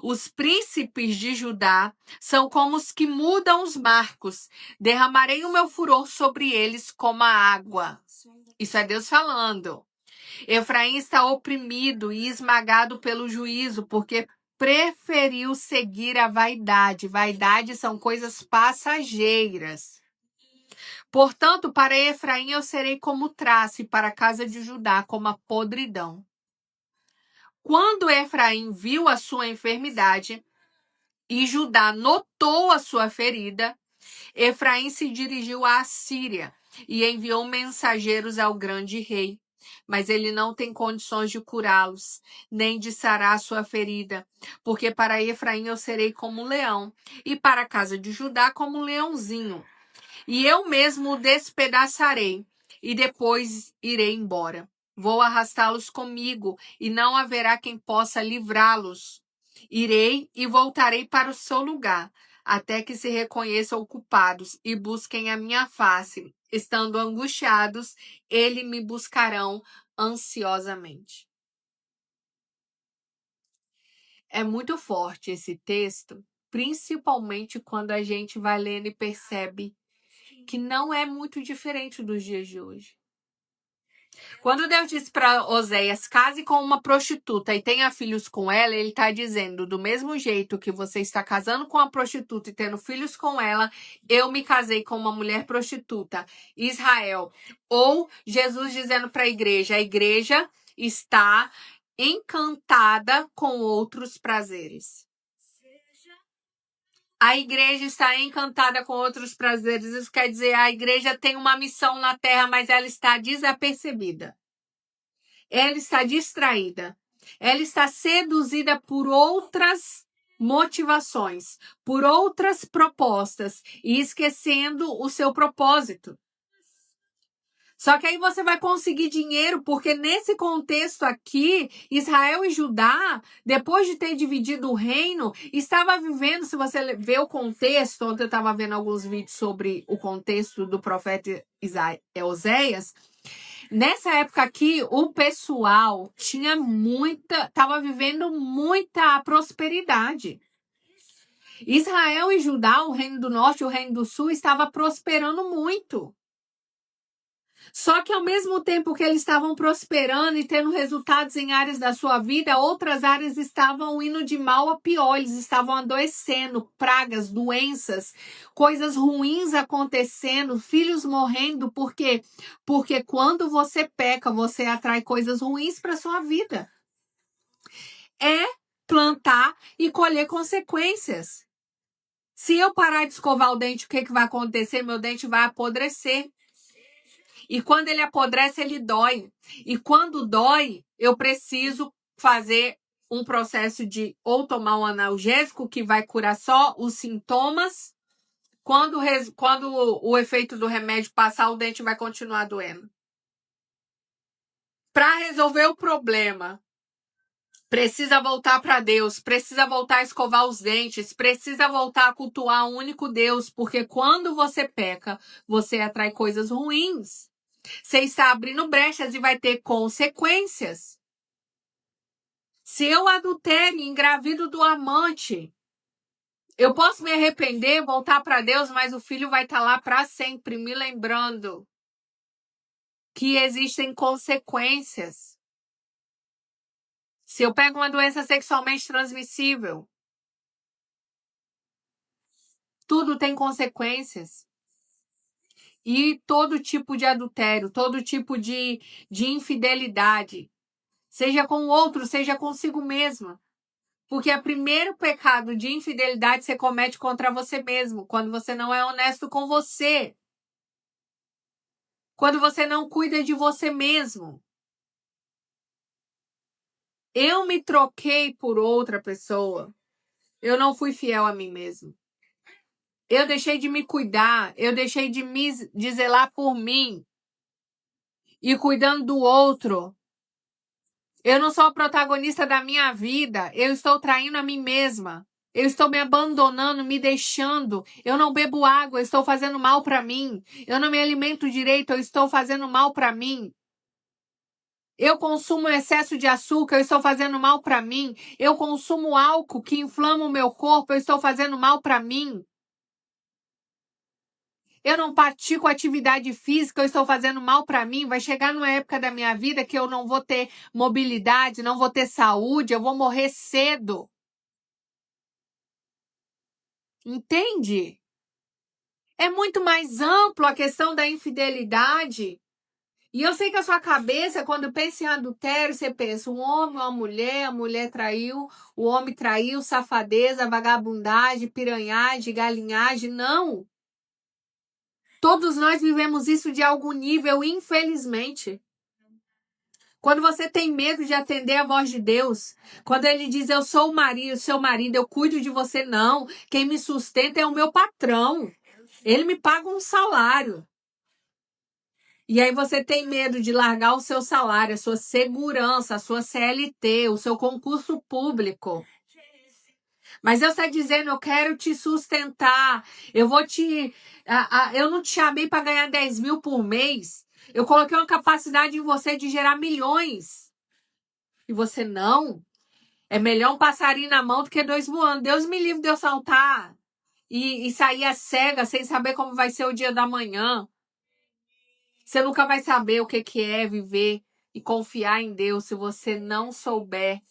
Os príncipes de Judá são como os que mudam os marcos. Derramarei o meu furor sobre eles como a água. Isso é Deus falando. Efraim está oprimido e esmagado pelo juízo, porque preferiu seguir a vaidade. Vaidade são coisas passageiras. Portanto, para Efraim eu serei como traço, e para a casa de Judá como a podridão. Quando Efraim viu a sua enfermidade e Judá notou a sua ferida, Efraim se dirigiu à Assíria e enviou mensageiros ao grande rei. Mas ele não tem condições de curá-los, nem de sarar a sua ferida, porque para Efraim eu serei como um leão, e para a casa de Judá como um leãozinho. E eu mesmo o despedaçarei, e depois irei embora. Vou arrastá-los comigo, e não haverá quem possa livrá-los. Irei e voltarei para o seu lugar, até que se reconheçam culpados e busquem a minha face. Estando angustiados, eles me buscarão ansiosamente. É muito forte esse texto, principalmente quando a gente vai lendo e percebe que não é muito diferente dos dias de hoje. Quando Deus disse para Oséias, case com uma prostituta e tenha filhos com ela, ele está dizendo, do mesmo jeito que você está casando com uma prostituta e tendo filhos com ela, eu me casei com uma mulher prostituta. Israel. Ou Jesus dizendo para a igreja está encantada com outros prazeres. A igreja está encantada com outros prazeres. Isso quer dizer, a igreja tem uma missão na terra, mas ela está desapercebida. Ela está distraída. Ela está seduzida por outras motivações, por outras propostas e esquecendo o seu propósito. Só que aí você vai conseguir dinheiro, porque nesse contexto aqui, Israel e Judá, depois de ter dividido o reino, estava vivendo, se você vê o contexto, ontem eu estava vendo alguns vídeos sobre o contexto do profeta Oséias, nessa época aqui, o pessoal estava vivendo muita prosperidade. Israel e Judá, o reino do norte e o reino do sul, estava prosperando muito. Só que ao mesmo tempo que eles estavam prosperando e tendo resultados em áreas da sua vida, outras áreas estavam indo de mal a pior, eles estavam adoecendo, pragas, doenças, coisas ruins acontecendo, filhos morrendo, por quê? Porque quando você peca, você atrai coisas ruins para sua vida. É plantar e colher consequências. Se eu parar de escovar o dente, o que vai acontecer? Meu dente vai apodrecer. E quando ele apodrece, ele dói. E quando dói, eu preciso fazer um processo de ou tomar um analgésico que vai curar só os sintomas. Quando o efeito do remédio passar, o dente vai continuar doendo. Para resolver o problema, precisa voltar para Deus, precisa voltar a escovar os dentes, precisa voltar a cultuar o único Deus, porque quando você peca, você atrai coisas ruins. Você está abrindo brechas e vai ter consequências. Se eu adultério e engravido do amante, eu posso me arrepender, voltar para Deus, mas o filho vai estar lá para sempre, me lembrando que existem consequências. Se eu pego uma doença sexualmente transmissível, tudo tem consequências. E todo tipo de adultério, todo tipo de infidelidade, seja com o outro, seja consigo mesma. Porque o primeiro pecado de infidelidade você comete contra você mesmo, quando você não é honesto com você. Quando você não cuida de você mesmo. eu me troquei por outra pessoa, eu não fui fiel a mim mesmo. Eu deixei de me cuidar, eu deixei de zelar por mim e cuidando do outro. Eu não sou a protagonista da minha vida, eu estou traindo a mim mesma. Eu estou me abandonando, me deixando. Eu não bebo água, eu estou fazendo mal para mim. Eu não me alimento direito, eu estou fazendo mal para mim. Eu consumo excesso de açúcar, eu estou fazendo mal para mim. Eu consumo álcool que inflama o meu corpo, eu estou fazendo mal para mim. Eu não pratico atividade física, eu estou fazendo mal para mim. Vai chegar numa época da minha vida que eu não vou ter mobilidade, não vou ter saúde, eu vou morrer cedo. Entende? É muito mais amplo a questão da infidelidade. E eu sei que a sua cabeça, quando pensa em adultério, você pensa um homem ou uma mulher, a mulher traiu, o homem traiu, safadeza, vagabundagem, piranhagem, galinhagem. Não! Todos nós vivemos isso de algum nível, infelizmente. Quando você tem medo de atender a voz de Deus, quando ele diz, eu sou o marido, seu marido, eu cuido de você, não. Quem me sustenta é o meu patrão. Ele me paga um salário. E aí você tem medo de largar o seu salário, a sua segurança, a sua CLT, o seu concurso público. Mas Deus está dizendo, eu quero te sustentar. Eu vou te... eu não te chamei para ganhar 10 mil por mês. Eu coloquei uma capacidade em você de gerar milhões. E você não. É melhor um passarinho na mão do que dois voando. Deus me livre de eu saltar e sair a cega sem saber como vai ser o dia da manhã. Você nunca vai saber o que é viver e confiar em Deus se você não souber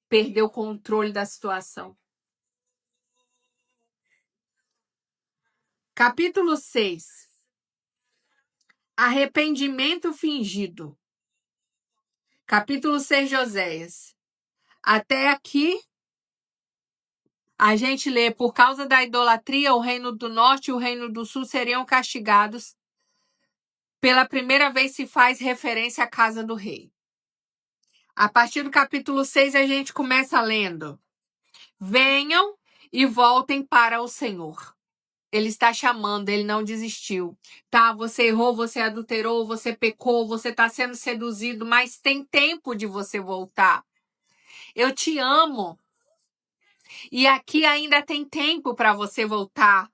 perder o controle da situação. Capítulo 6. Arrependimento fingido. Capítulo 6 de Oséias. Até aqui, a gente lê, por causa da idolatria, o reino do norte e o reino do sul seriam castigados. Pela primeira vez se faz referência à casa do rei. A partir do capítulo 6, a gente começa lendo. Venham e voltem para o Senhor. Ele está chamando, ele não desistiu. Tá, você errou, você adulterou, você pecou, você está sendo seduzido, mas tem tempo de você voltar. Eu te amo. E aqui ainda tem tempo para você voltar.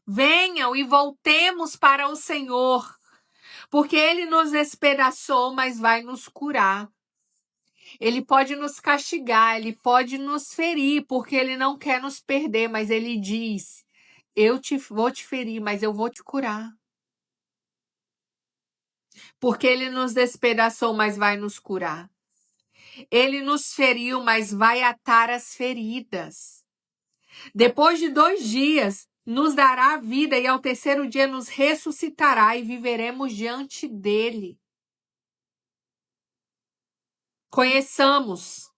Venham e voltemos para o Senhor. Porque ele nos despedaçou, mas vai nos curar. Ele pode nos castigar, ele pode nos ferir, porque ele não quer nos perder, mas ele diz, vou te ferir, mas eu vou te curar. Porque ele nos despedaçou, mas vai nos curar. Ele nos feriu, mas vai atar as feridas. Depois de 2 dias, nos dará a vida e ao terceiro dia nos ressuscitará e viveremos diante dele. Conheçamos.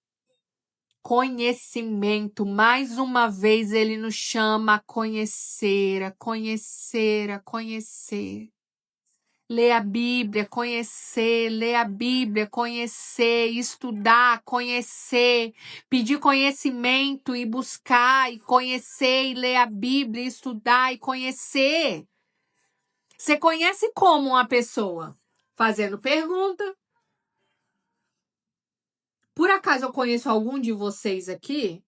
Conhecimento, mais uma vez ele nos chama a conhecer, a conhecer, a conhecer. Ler a Bíblia, conhecer, ler a Bíblia, conhecer, estudar, conhecer, pedir conhecimento e buscar e conhecer e ler a Bíblia, estudar e conhecer. Você conhece como uma pessoa? Fazendo pergunta. Por acaso eu conheço algum de vocês aqui?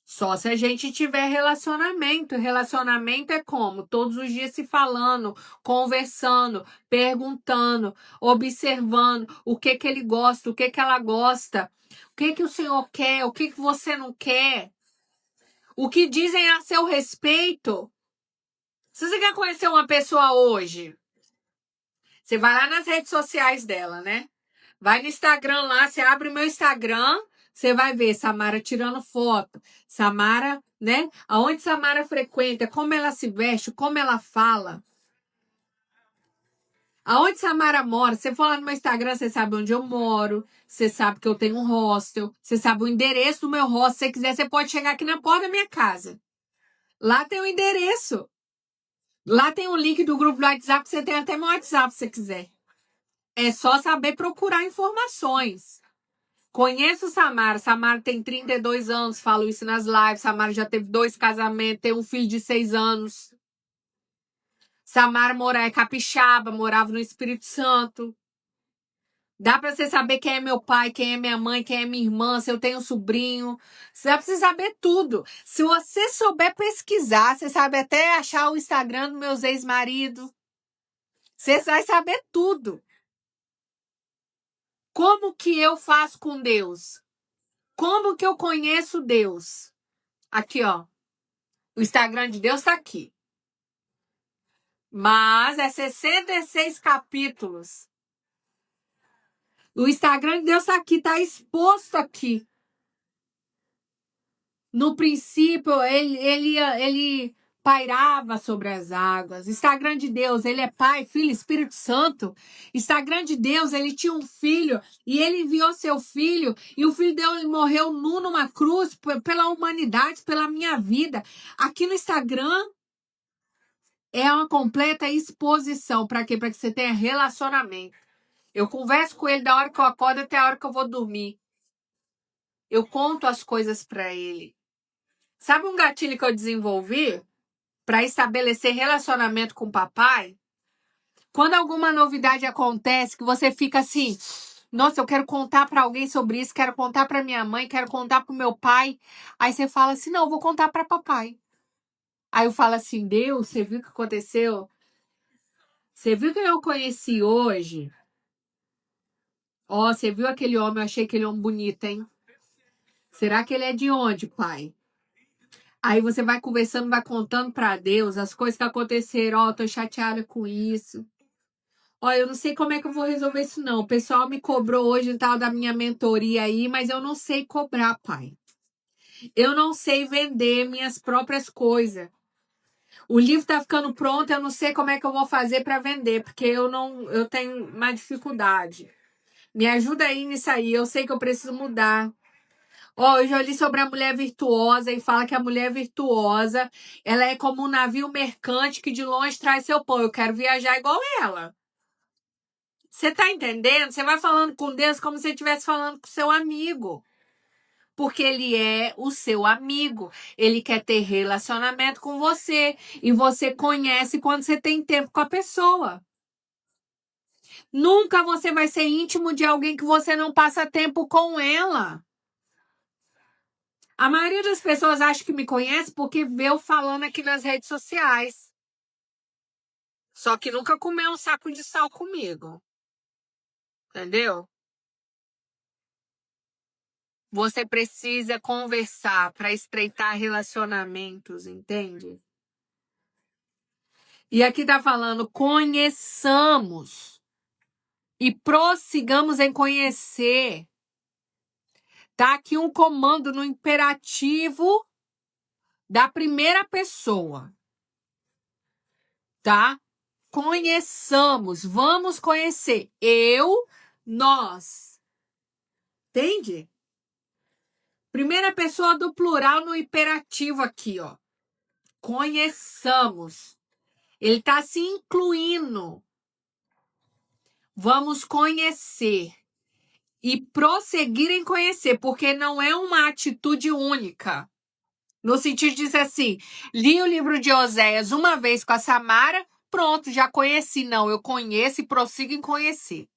Só se a gente tiver relacionamento. Relacionamento é como? Todos os dias se falando, conversando, perguntando, observando o que ele gosta, o que ela gosta, o que o Senhor quer, o que você não quer, o que dizem a seu respeito. Se você quer conhecer uma pessoa hoje, você vai lá nas redes sociais dela, né? Vai no Instagram lá, você abre o meu Instagram, você vai ver Samara tirando foto, Samara, né? Aonde Samara frequenta, como ela se veste, como ela fala. Aonde Samara mora, você for lá no meu Instagram, você sabe onde eu moro, você sabe que eu tenho um hostel, você sabe o endereço do meu hostel. Se você quiser, você pode chegar aqui na porta da minha casa. Lá tem o endereço. Lá tem o link do grupo do WhatsApp, você tem até meu WhatsApp se você quiser. É só saber procurar informações. Conheço Samara. Samara tem 32 anos, falo isso nas lives. Samara já teve 2 casamentos, tem um filho de 6 anos. Samara é capixaba, morava no Espírito Santo. Dá pra você saber quem é meu pai, quem é minha mãe, quem é minha irmã, se eu tenho sobrinho. Você dá pra você saber tudo. Se você souber pesquisar, você sabe até achar o Instagram dos meus ex-maridos. Você vai saber tudo. Como que eu faço com Deus? Como que eu conheço Deus? Aqui, ó. O Instagram de Deus tá aqui. Mas é 66 capítulos. O Instagram de Deus tá aqui, tá exposto aqui. No princípio, ele pairava sobre as águas. Instagram de Deus, ele é Pai, Filho, Espírito Santo. Instagram de Deus, ele tinha um filho e ele enviou seu filho e o filho dele morreu nu numa cruz pela humanidade, pela minha vida. Aqui no Instagram é uma completa exposição. Para quê? Para que você tenha relacionamento. Eu converso com ele da hora que eu acordo até a hora que eu vou dormir. Eu conto as coisas para ele. Sabe um gatilho que eu desenvolvi para estabelecer relacionamento com o papai? Quando alguma novidade acontece, que você fica assim, nossa, eu quero contar para alguém sobre isso, quero contar para minha mãe, quero contar para o meu pai. Aí você fala assim, não, eu vou contar para papai. Aí eu falo assim, Deus, você viu o que aconteceu? Você viu quem eu conheci hoje? Ó, você viu aquele homem? Eu achei aquele homem bonito, hein? Será que ele é de onde, pai? Aí você vai conversando, vai contando para Deus as coisas que aconteceram. Ó, tô chateada com isso. Ó, eu não sei como é que eu vou resolver isso, não. O pessoal me cobrou hoje e tal da minha mentoria aí, mas eu não sei cobrar, pai. Eu não sei vender minhas próprias coisas. O livro tá ficando pronto, eu não sei como é que eu vou fazer para vender, porque eu tenho uma dificuldade. Me ajuda aí nisso aí, eu sei que eu preciso mudar. Ó, eu já li sobre a mulher virtuosa e fala que a mulher virtuosa, ela é como um navio mercante que de longe traz seu pão. Eu quero viajar igual ela. Você tá entendendo? Você vai falando com Deus como se você estivesse falando com seu amigo. Porque ele é o seu amigo. Ele quer ter relacionamento com você. E você conhece quando você tem tempo com a pessoa. Nunca você vai ser íntimo de alguém que você não passa tempo com ela. A maioria das pessoas acha que me conhece porque vê eu falando aqui nas redes sociais. Só que nunca comeu um saco de sal comigo. Entendeu? Você precisa conversar para estreitar relacionamentos, entende? E aqui tá falando, conheçamos e prossigamos em conhecer. Tá aqui um comando no imperativo da primeira pessoa. Tá? Conheçamos, vamos conhecer. Eu, nós. Entende? Primeira pessoa do plural no imperativo aqui, ó. Conheçamos. Ele está se incluindo. Vamos conhecer e prosseguir em conhecer, porque não é uma atitude única. No sentido de dizer assim, li o livro de Oséias uma vez com a Samara, pronto, já conheci. Não, eu conheço e prossigo em conhecer.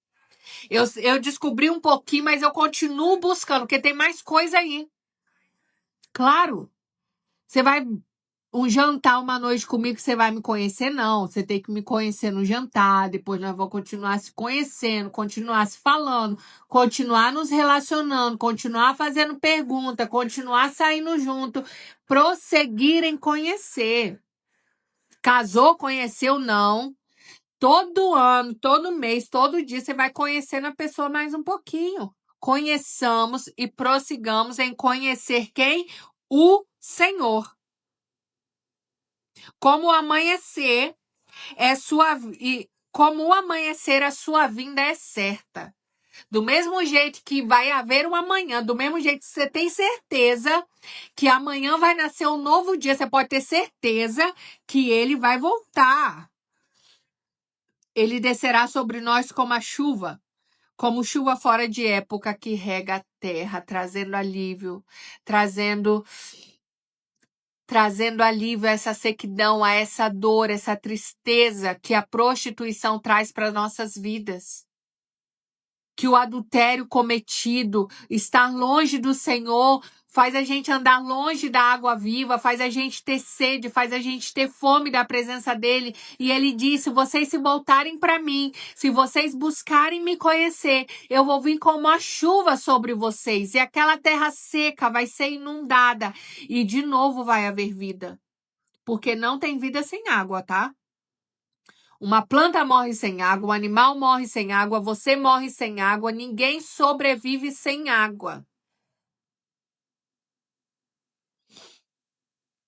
Eu descobri um pouquinho, mas eu continuo buscando, porque tem mais coisa aí. Claro. Você vai um jantar uma noite comigo, você vai me conhecer? Não. Você tem que me conhecer no jantar, depois nós vamos continuar se conhecendo, continuar se falando, continuar nos relacionando, continuar fazendo pergunta, continuar saindo junto, prosseguir em conhecer. Casou, conheceu, não. Todo ano, todo mês, todo dia, você vai conhecendo a pessoa mais um pouquinho. Conheçamos e prossigamos em conhecer quem? O Senhor. Como o amanhecer como o amanhecer a sua vinda é certa. Do mesmo jeito que vai haver um amanhã, do mesmo jeito que você tem certeza que amanhã vai nascer um novo dia, você pode ter certeza que ele vai voltar. Ele descerá sobre nós como a chuva, como chuva fora de época que rega a terra, trazendo alívio, trazendo alívio a essa sequidão, a essa dor, essa tristeza que a prostituição traz para nossas vidas. Que o adultério cometido, estar longe do Senhor, faz a gente andar longe da água viva, faz a gente ter sede, faz a gente ter fome da presença dele. E ele disse: se vocês se voltarem para mim, se vocês buscarem me conhecer, eu vou vir como uma chuva sobre vocês. E aquela terra seca vai ser inundada. E de novo vai haver vida. Porque não tem vida sem água, tá? Uma planta morre sem água, um animal morre sem água, você morre sem água, ninguém sobrevive sem água.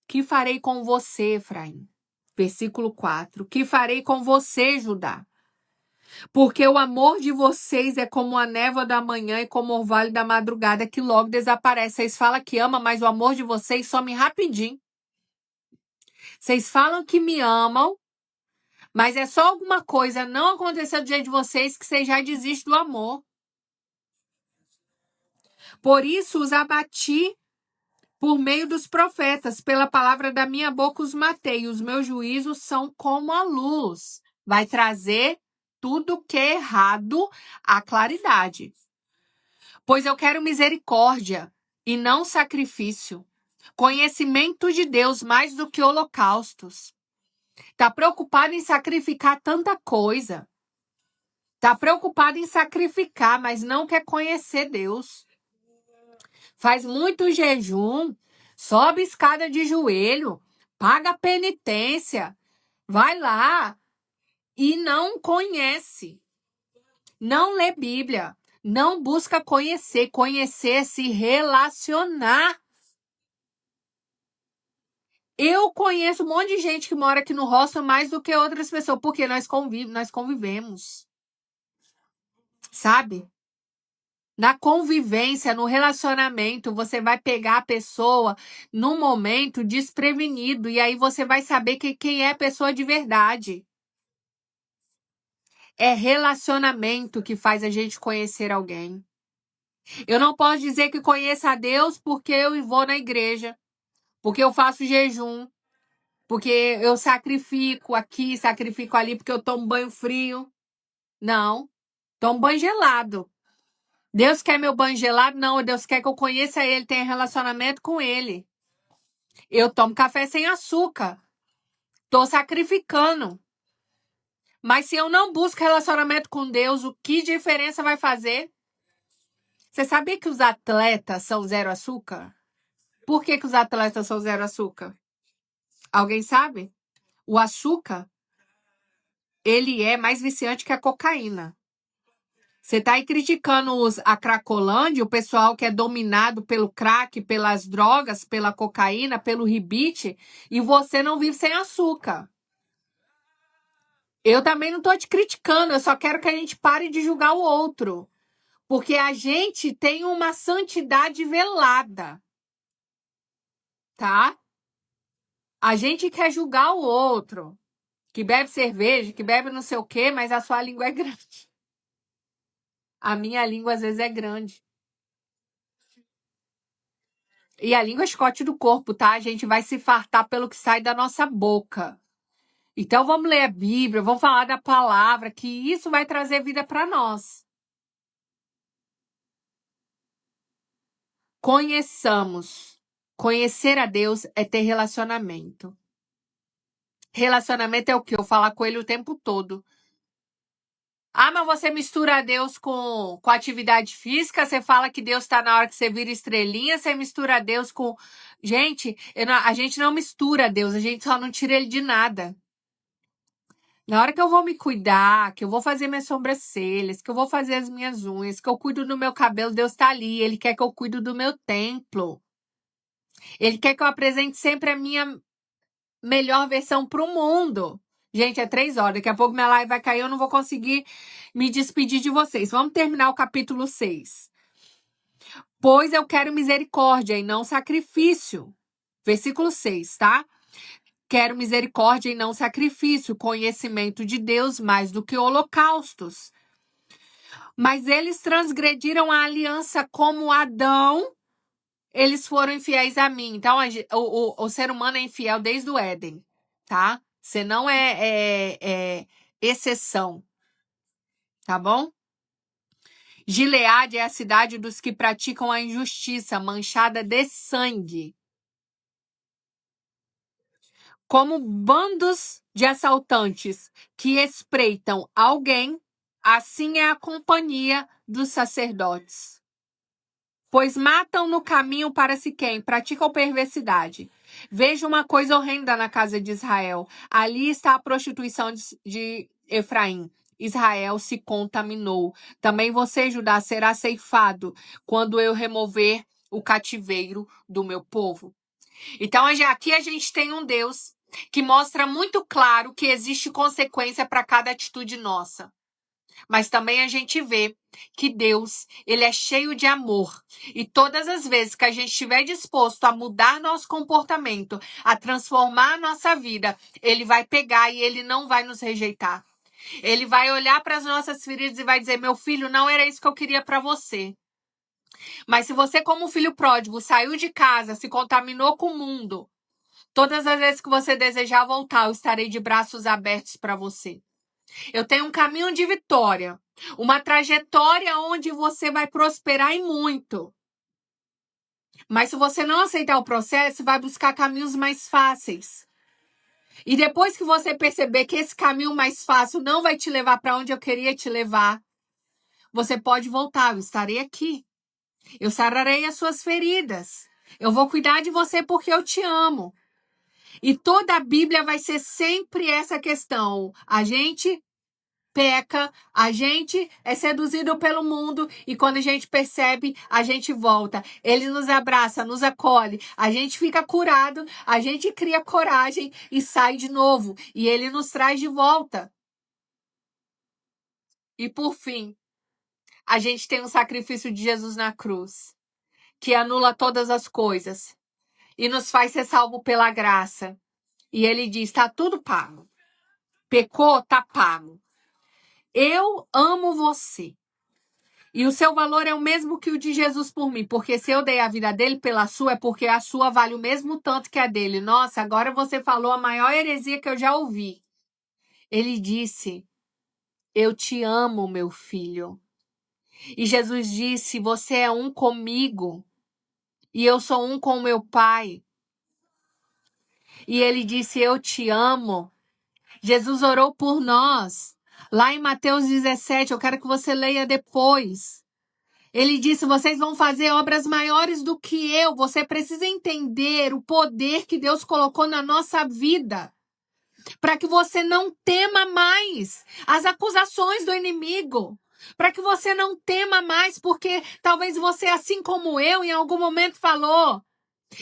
Que farei com você, Efraim? Versículo 4. Que farei com você, Judá? Porque o amor de vocês é como a névoa da manhã e como o orvalho da madrugada que logo desaparece. Vocês falam que ama, mas o amor de vocês some rapidinho. Vocês falam que me amam, mas é só alguma coisa não aconteceu do jeito de vocês que vocês já desistem do amor. Por isso os abati por meio dos profetas, pela palavra da minha boca os matei. Os meus juízos são como a luz. Vai trazer tudo que é errado à claridade. Pois eu quero misericórdia e não sacrifício. Conhecimento de Deus mais do que holocaustos. Tá preocupado em sacrificar tanta coisa. Tá preocupado em sacrificar, mas não quer conhecer Deus. Faz muito jejum, sobe escada de joelho, paga penitência, vai lá e não conhece. Não lê Bíblia, não busca conhecer, se relacionar. Eu conheço um monte de gente que mora aqui no hostel mais do que outras pessoas, porque nós convivemos. Sabe? Na convivência, no relacionamento, você vai pegar a pessoa num momento desprevenido e aí você vai saber quem é a pessoa de verdade. É relacionamento que faz a gente conhecer alguém. Eu não posso dizer que conheço a Deus porque eu vou na igreja, porque eu faço jejum, porque eu sacrifico aqui, sacrifico ali, porque eu tomo banho frio. Não, tomo banho gelado. Deus quer meu banho gelado? Não, Deus quer que eu conheça ele, tenha relacionamento com ele. Eu tomo café sem açúcar. Tô sacrificando. Mas se eu não busco relacionamento com Deus, o que diferença vai fazer? Você sabia que os atletas são zero açúcar? Por que os atletas são zero açúcar? Alguém sabe? O açúcar, ele é mais viciante que a cocaína. Você tá aí criticando a Cracolândia, o pessoal que é dominado pelo crack, pelas drogas, pela cocaína, pelo ribite, e você não vive sem açúcar. Eu também não tô te criticando, eu só quero que a gente pare de julgar o outro. Porque a gente tem uma santidade velada, tá? A gente quer julgar o outro, que bebe cerveja, que bebe não sei o quê, mas a sua língua é grande. A minha língua às vezes é grande. E a língua é chicote do corpo, tá? A gente vai se fartar pelo que sai da nossa boca. Então vamos ler a Bíblia, vamos falar da palavra, que isso vai trazer vida para nós. Conheçamos. Conhecer a Deus é ter relacionamento. Relacionamento é o quê? Eu falar com ele o tempo todo. Ah, mas você mistura Deus com atividade física? Você fala que Deus está na hora que você vira estrelinha? Você mistura Deus com... Gente, a gente não mistura Deus, a gente só não tira ele de nada. Na hora que eu vou me cuidar, que eu vou fazer minhas sobrancelhas, que eu vou fazer as minhas unhas, que eu cuido do meu cabelo, Deus está ali. Ele quer que eu cuide do meu templo. Ele quer que eu apresente sempre a minha melhor versão para o mundo. Gente, é 3 horas. Daqui a pouco minha live vai cair, eu não vou conseguir me despedir de vocês. Vamos terminar o capítulo 6. Pois eu quero misericórdia e não sacrifício. Versículo 6, tá? Quero misericórdia e não sacrifício, conhecimento de Deus mais do que holocaustos. Mas eles transgrediram a aliança como Adão, eles foram infiéis a mim. Então, o ser humano é infiel desde o Éden, tá? Você não é exceção, tá bom? Gileade é a cidade dos que praticam a injustiça, manchada de sangue. Como bandos de assaltantes que espreitam alguém, assim é a companhia dos sacerdotes. Pois matam no caminho para Siquém, praticam perversidade. Vejo uma coisa horrenda na casa de Israel. Ali está a prostituição de Efraim. Israel se contaminou. Também você, Judá, será ceifado quando eu remover o cativeiro do meu povo. Então, aqui a gente tem um Deus que mostra muito claro que existe consequência para cada atitude nossa. Mas também a gente vê que Deus, ele é cheio de amor. E todas as vezes que a gente estiver disposto a mudar nosso comportamento, a transformar a nossa vida, ele vai pegar e ele não vai nos rejeitar. Ele vai olhar para as nossas feridas e vai dizer: meu filho, não era isso que eu queria para você. Mas se você, como filho pródigo, saiu de casa, se contaminou com o mundo, todas as vezes que você desejar voltar, eu estarei de braços abertos para você. Eu tenho um caminho de vitória, uma trajetória onde você vai prosperar e muito. Mas se você não aceitar o processo, vai buscar caminhos mais fáceis. E depois que você perceber que esse caminho mais fácil não vai te levar para onde eu queria te levar, você pode voltar. Eu estarei aqui. Eu sararei as suas feridas. Eu vou cuidar de você porque eu te amo. E toda a Bíblia vai ser sempre essa questão. A gente peca, a gente é seduzido pelo mundo e quando a gente percebe, a gente volta. Ele nos abraça, nos acolhe, a gente fica curado, a gente cria coragem e sai de novo. E ele nos traz de volta. E por fim, a gente tem o sacrifício de Jesus na cruz, que anula todas as coisas e nos faz ser salvo pela graça. E ele diz: está tudo pago. Pecou, tá pago. Eu amo você. E o seu valor é o mesmo que o de Jesus por mim. Porque se eu dei a vida dele pela sua, é porque a sua vale o mesmo tanto que a dele. Nossa, agora você falou a maior heresia que eu já ouvi. Ele disse: eu te amo, meu filho. E Jesus disse: você é um comigo. E eu sou um com meu Pai. E ele disse: eu te amo. Jesus orou por nós. Lá em Mateus 17, eu quero que você leia depois. Ele disse: vocês vão fazer obras maiores do que eu. Você precisa entender o poder que Deus colocou na nossa vida. Para que você não tema mais as acusações do inimigo. Para que você não tema mais, porque talvez você, assim como eu, em algum momento falou: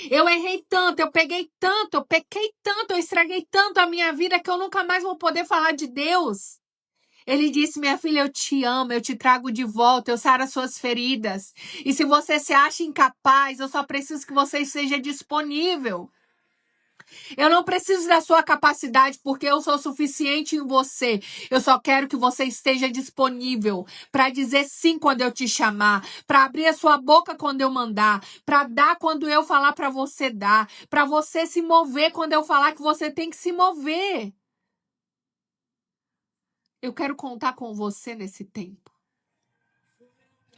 eu errei tanto, eu peguei tanto, eu pequei tanto, eu estraguei tanto a minha vida que eu nunca mais vou poder falar de Deus. Ele disse: minha filha, eu te amo, eu te trago de volta, eu saro as suas feridas. E se você se acha incapaz, eu só preciso que você esteja disponível. Eu não preciso da sua capacidade, porque eu sou suficiente em você. Eu só quero que você esteja disponível para dizer sim quando eu te chamar, para abrir a sua boca quando eu mandar, para dar quando eu falar para você dar, para você se mover quando eu falar que você tem que se mover. Eu quero contar com você nesse tempo.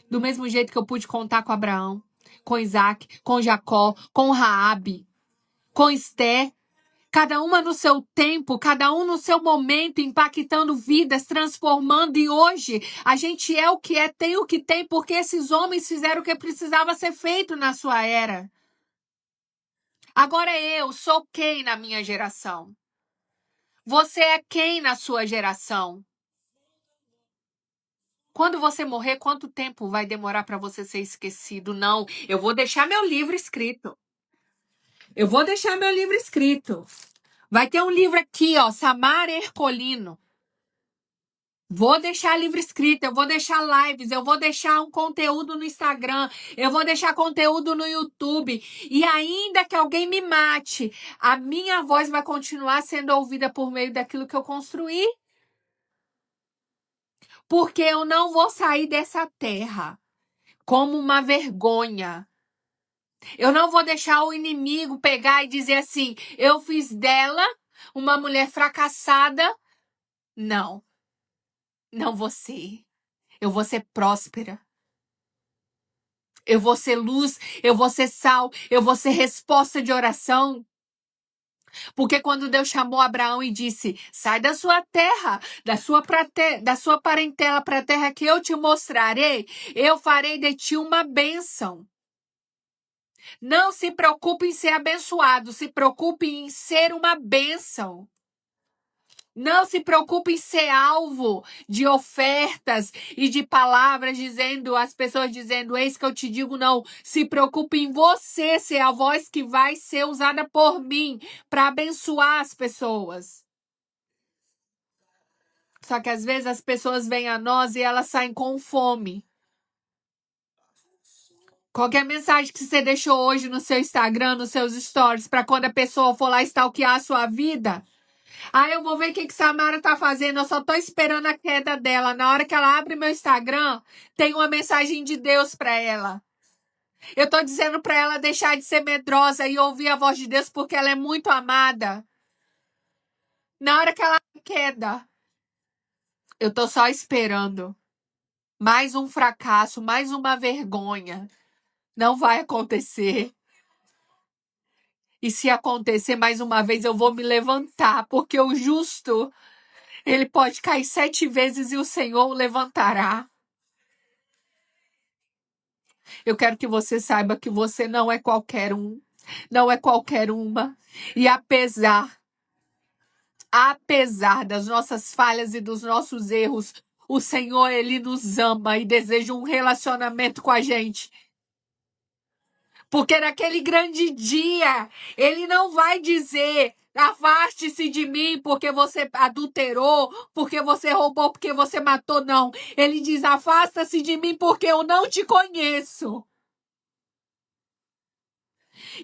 Do mesmo jeito que eu pude contar com Abraão, com Isaac, com Jacó, com Raabe, com Esté. Cada uma no seu tempo, cada um no seu momento, impactando vidas, transformando. E hoje a gente é o que é, tem o que tem, porque esses homens fizeram o que precisava ser feito na sua era. Agora eu sou quem na minha geração? Você é quem na sua geração? Quando você morrer, quanto tempo vai demorar para você ser esquecido? Não, eu vou deixar meu livro escrito. Eu vou deixar meu livro escrito. Vai ter um livro aqui, ó, Samara Ercolino. Vou deixar livro escrito, eu vou deixar lives, eu vou deixar um conteúdo no Instagram, eu vou deixar conteúdo no YouTube. E ainda que alguém me mate, a minha voz vai continuar sendo ouvida por meio daquilo que eu construí. Porque eu não vou sair dessa terra como uma vergonha. Eu não vou deixar o inimigo pegar e dizer assim: eu fiz dela uma mulher fracassada. Não, não vou ser. Eu vou ser próspera. Eu vou ser luz, eu vou ser sal, eu vou ser resposta de oração. Porque quando Deus chamou Abraão e disse: sai da sua terra, da sua parentela para a terra que eu te mostrarei, eu farei de ti uma bênção. Não se preocupe em ser abençoado, se preocupe em ser uma bênção. Não se preocupe em ser alvo de ofertas e de palavras dizendo, as pessoas dizendo, eis que eu te digo, não. Se preocupe em você ser a voz que vai ser usada por mim para abençoar as pessoas. Só que às vezes as pessoas vêm a nós e elas saem com fome. Qualquer mensagem que você deixou hoje no seu Instagram, nos seus stories, para quando a pessoa for lá stalkear a sua vida, eu vou ver o que Samara tá fazendo. Eu só tô esperando a queda dela. Na hora que ela abre meu Instagram, tem uma mensagem de Deus para ela. Eu tô dizendo para ela deixar de ser medrosa e ouvir a voz de Deus porque ela é muito amada. Na hora que ela queda, eu tô só esperando. Mais um fracasso, mais uma vergonha. Não vai acontecer. E se acontecer mais uma vez, eu vou me levantar, porque o justo, ele pode cair 7 vezes e o Senhor o levantará. Eu quero que você saiba que você não é qualquer um, não é qualquer uma. E apesar das nossas falhas e dos nossos erros, o Senhor, ele nos ama e deseja um relacionamento com a gente. Porque naquele grande dia, ele não vai dizer: afaste-se de mim porque você adulterou, porque você roubou, porque você matou. Não. Ele diz: afasta-se de mim porque eu não te conheço.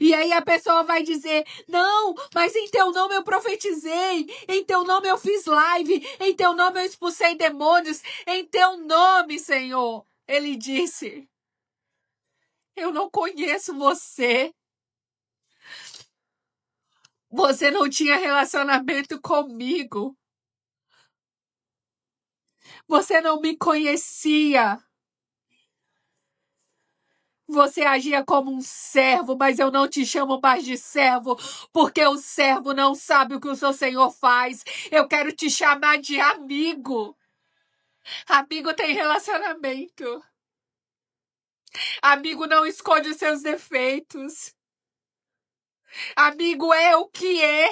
E aí a pessoa vai dizer: não, mas em teu nome eu profetizei, em teu nome eu fiz live, em teu nome eu expulsei demônios, em teu nome, Senhor. Ele disse: eu não conheço você. Você não tinha relacionamento comigo. Você não me conhecia. Você agia como um servo, mas eu não te chamo mais de servo, porque o servo não sabe o que o seu senhor faz. Eu quero te chamar de amigo. Amigo tem relacionamento. Amigo não esconde os seus defeitos. Amigo é o que é.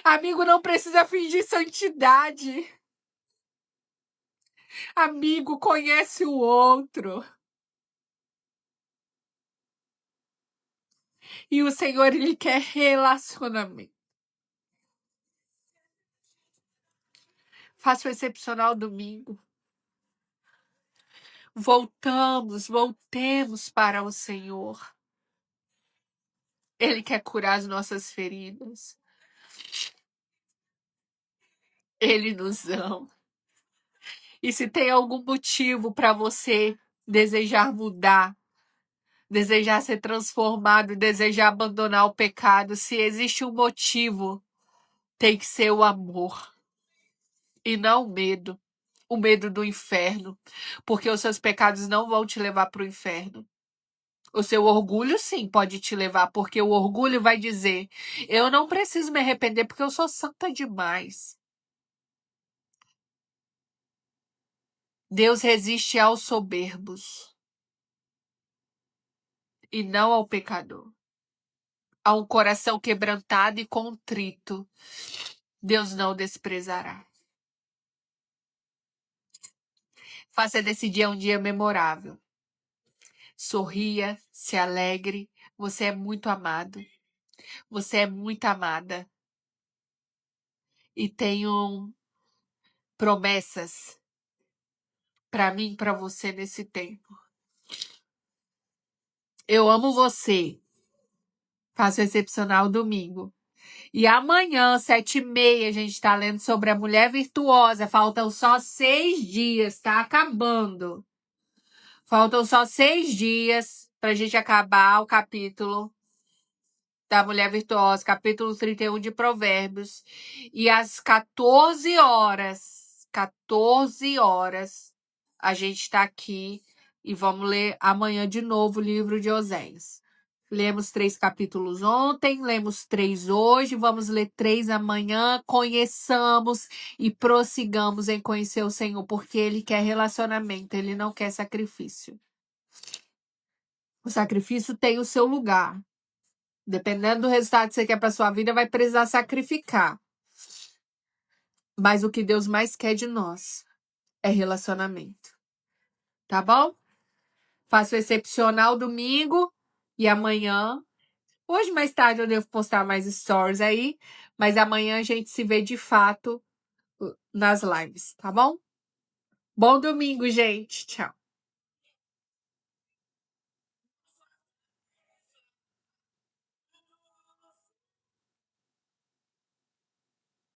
Amigo não precisa fingir santidade. Amigo conhece o outro. E o Senhor, ele quer relacionamento. Faça o excepcional domingo. Voltemos para o Senhor. Ele quer curar as nossas feridas. Ele nos ama. E se tem algum motivo para você desejar mudar, desejar ser transformado, desejar abandonar o pecado, se existe um motivo, tem que ser o amor e não o medo. O medo do inferno, porque os seus pecados não vão te levar para o inferno. O seu orgulho, sim, pode te levar, porque o orgulho vai dizer: eu não preciso me arrepender porque eu sou santa demais. Deus resiste aos soberbos e não ao pecador. A um coração quebrantado e contrito, Deus não desprezará. Faça desse dia um dia memorável. Sorria, se alegre. Você é muito amado. Você é muito amada. E tenho promessas para mim e para você nesse tempo. Eu amo você. Faço excepcional domingo. E amanhã, 7h30, a gente tá lendo sobre a mulher virtuosa. Faltam só 6 dias, tá acabando. Faltam só 6 dias pra gente acabar o capítulo da mulher virtuosa, capítulo 31 de Provérbios. E às 14 horas, a gente tá aqui e vamos ler amanhã de novo o livro de Oséias. Lemos 3 capítulos ontem, lemos 3 hoje, vamos ler 3 amanhã. Conheçamos e prossigamos em conhecer o Senhor, porque Ele quer relacionamento, Ele não quer sacrifício. O sacrifício tem o seu lugar. Dependendo do resultado que você quer para sua vida, vai precisar sacrificar. Mas o que Deus mais quer de nós é relacionamento. Tá bom? Faço excepcional domingo e amanhã. Hoje, mais tarde, eu devo postar mais stories aí. Mas amanhã a gente se vê de fato nas lives, tá bom? Bom domingo, gente. Tchau.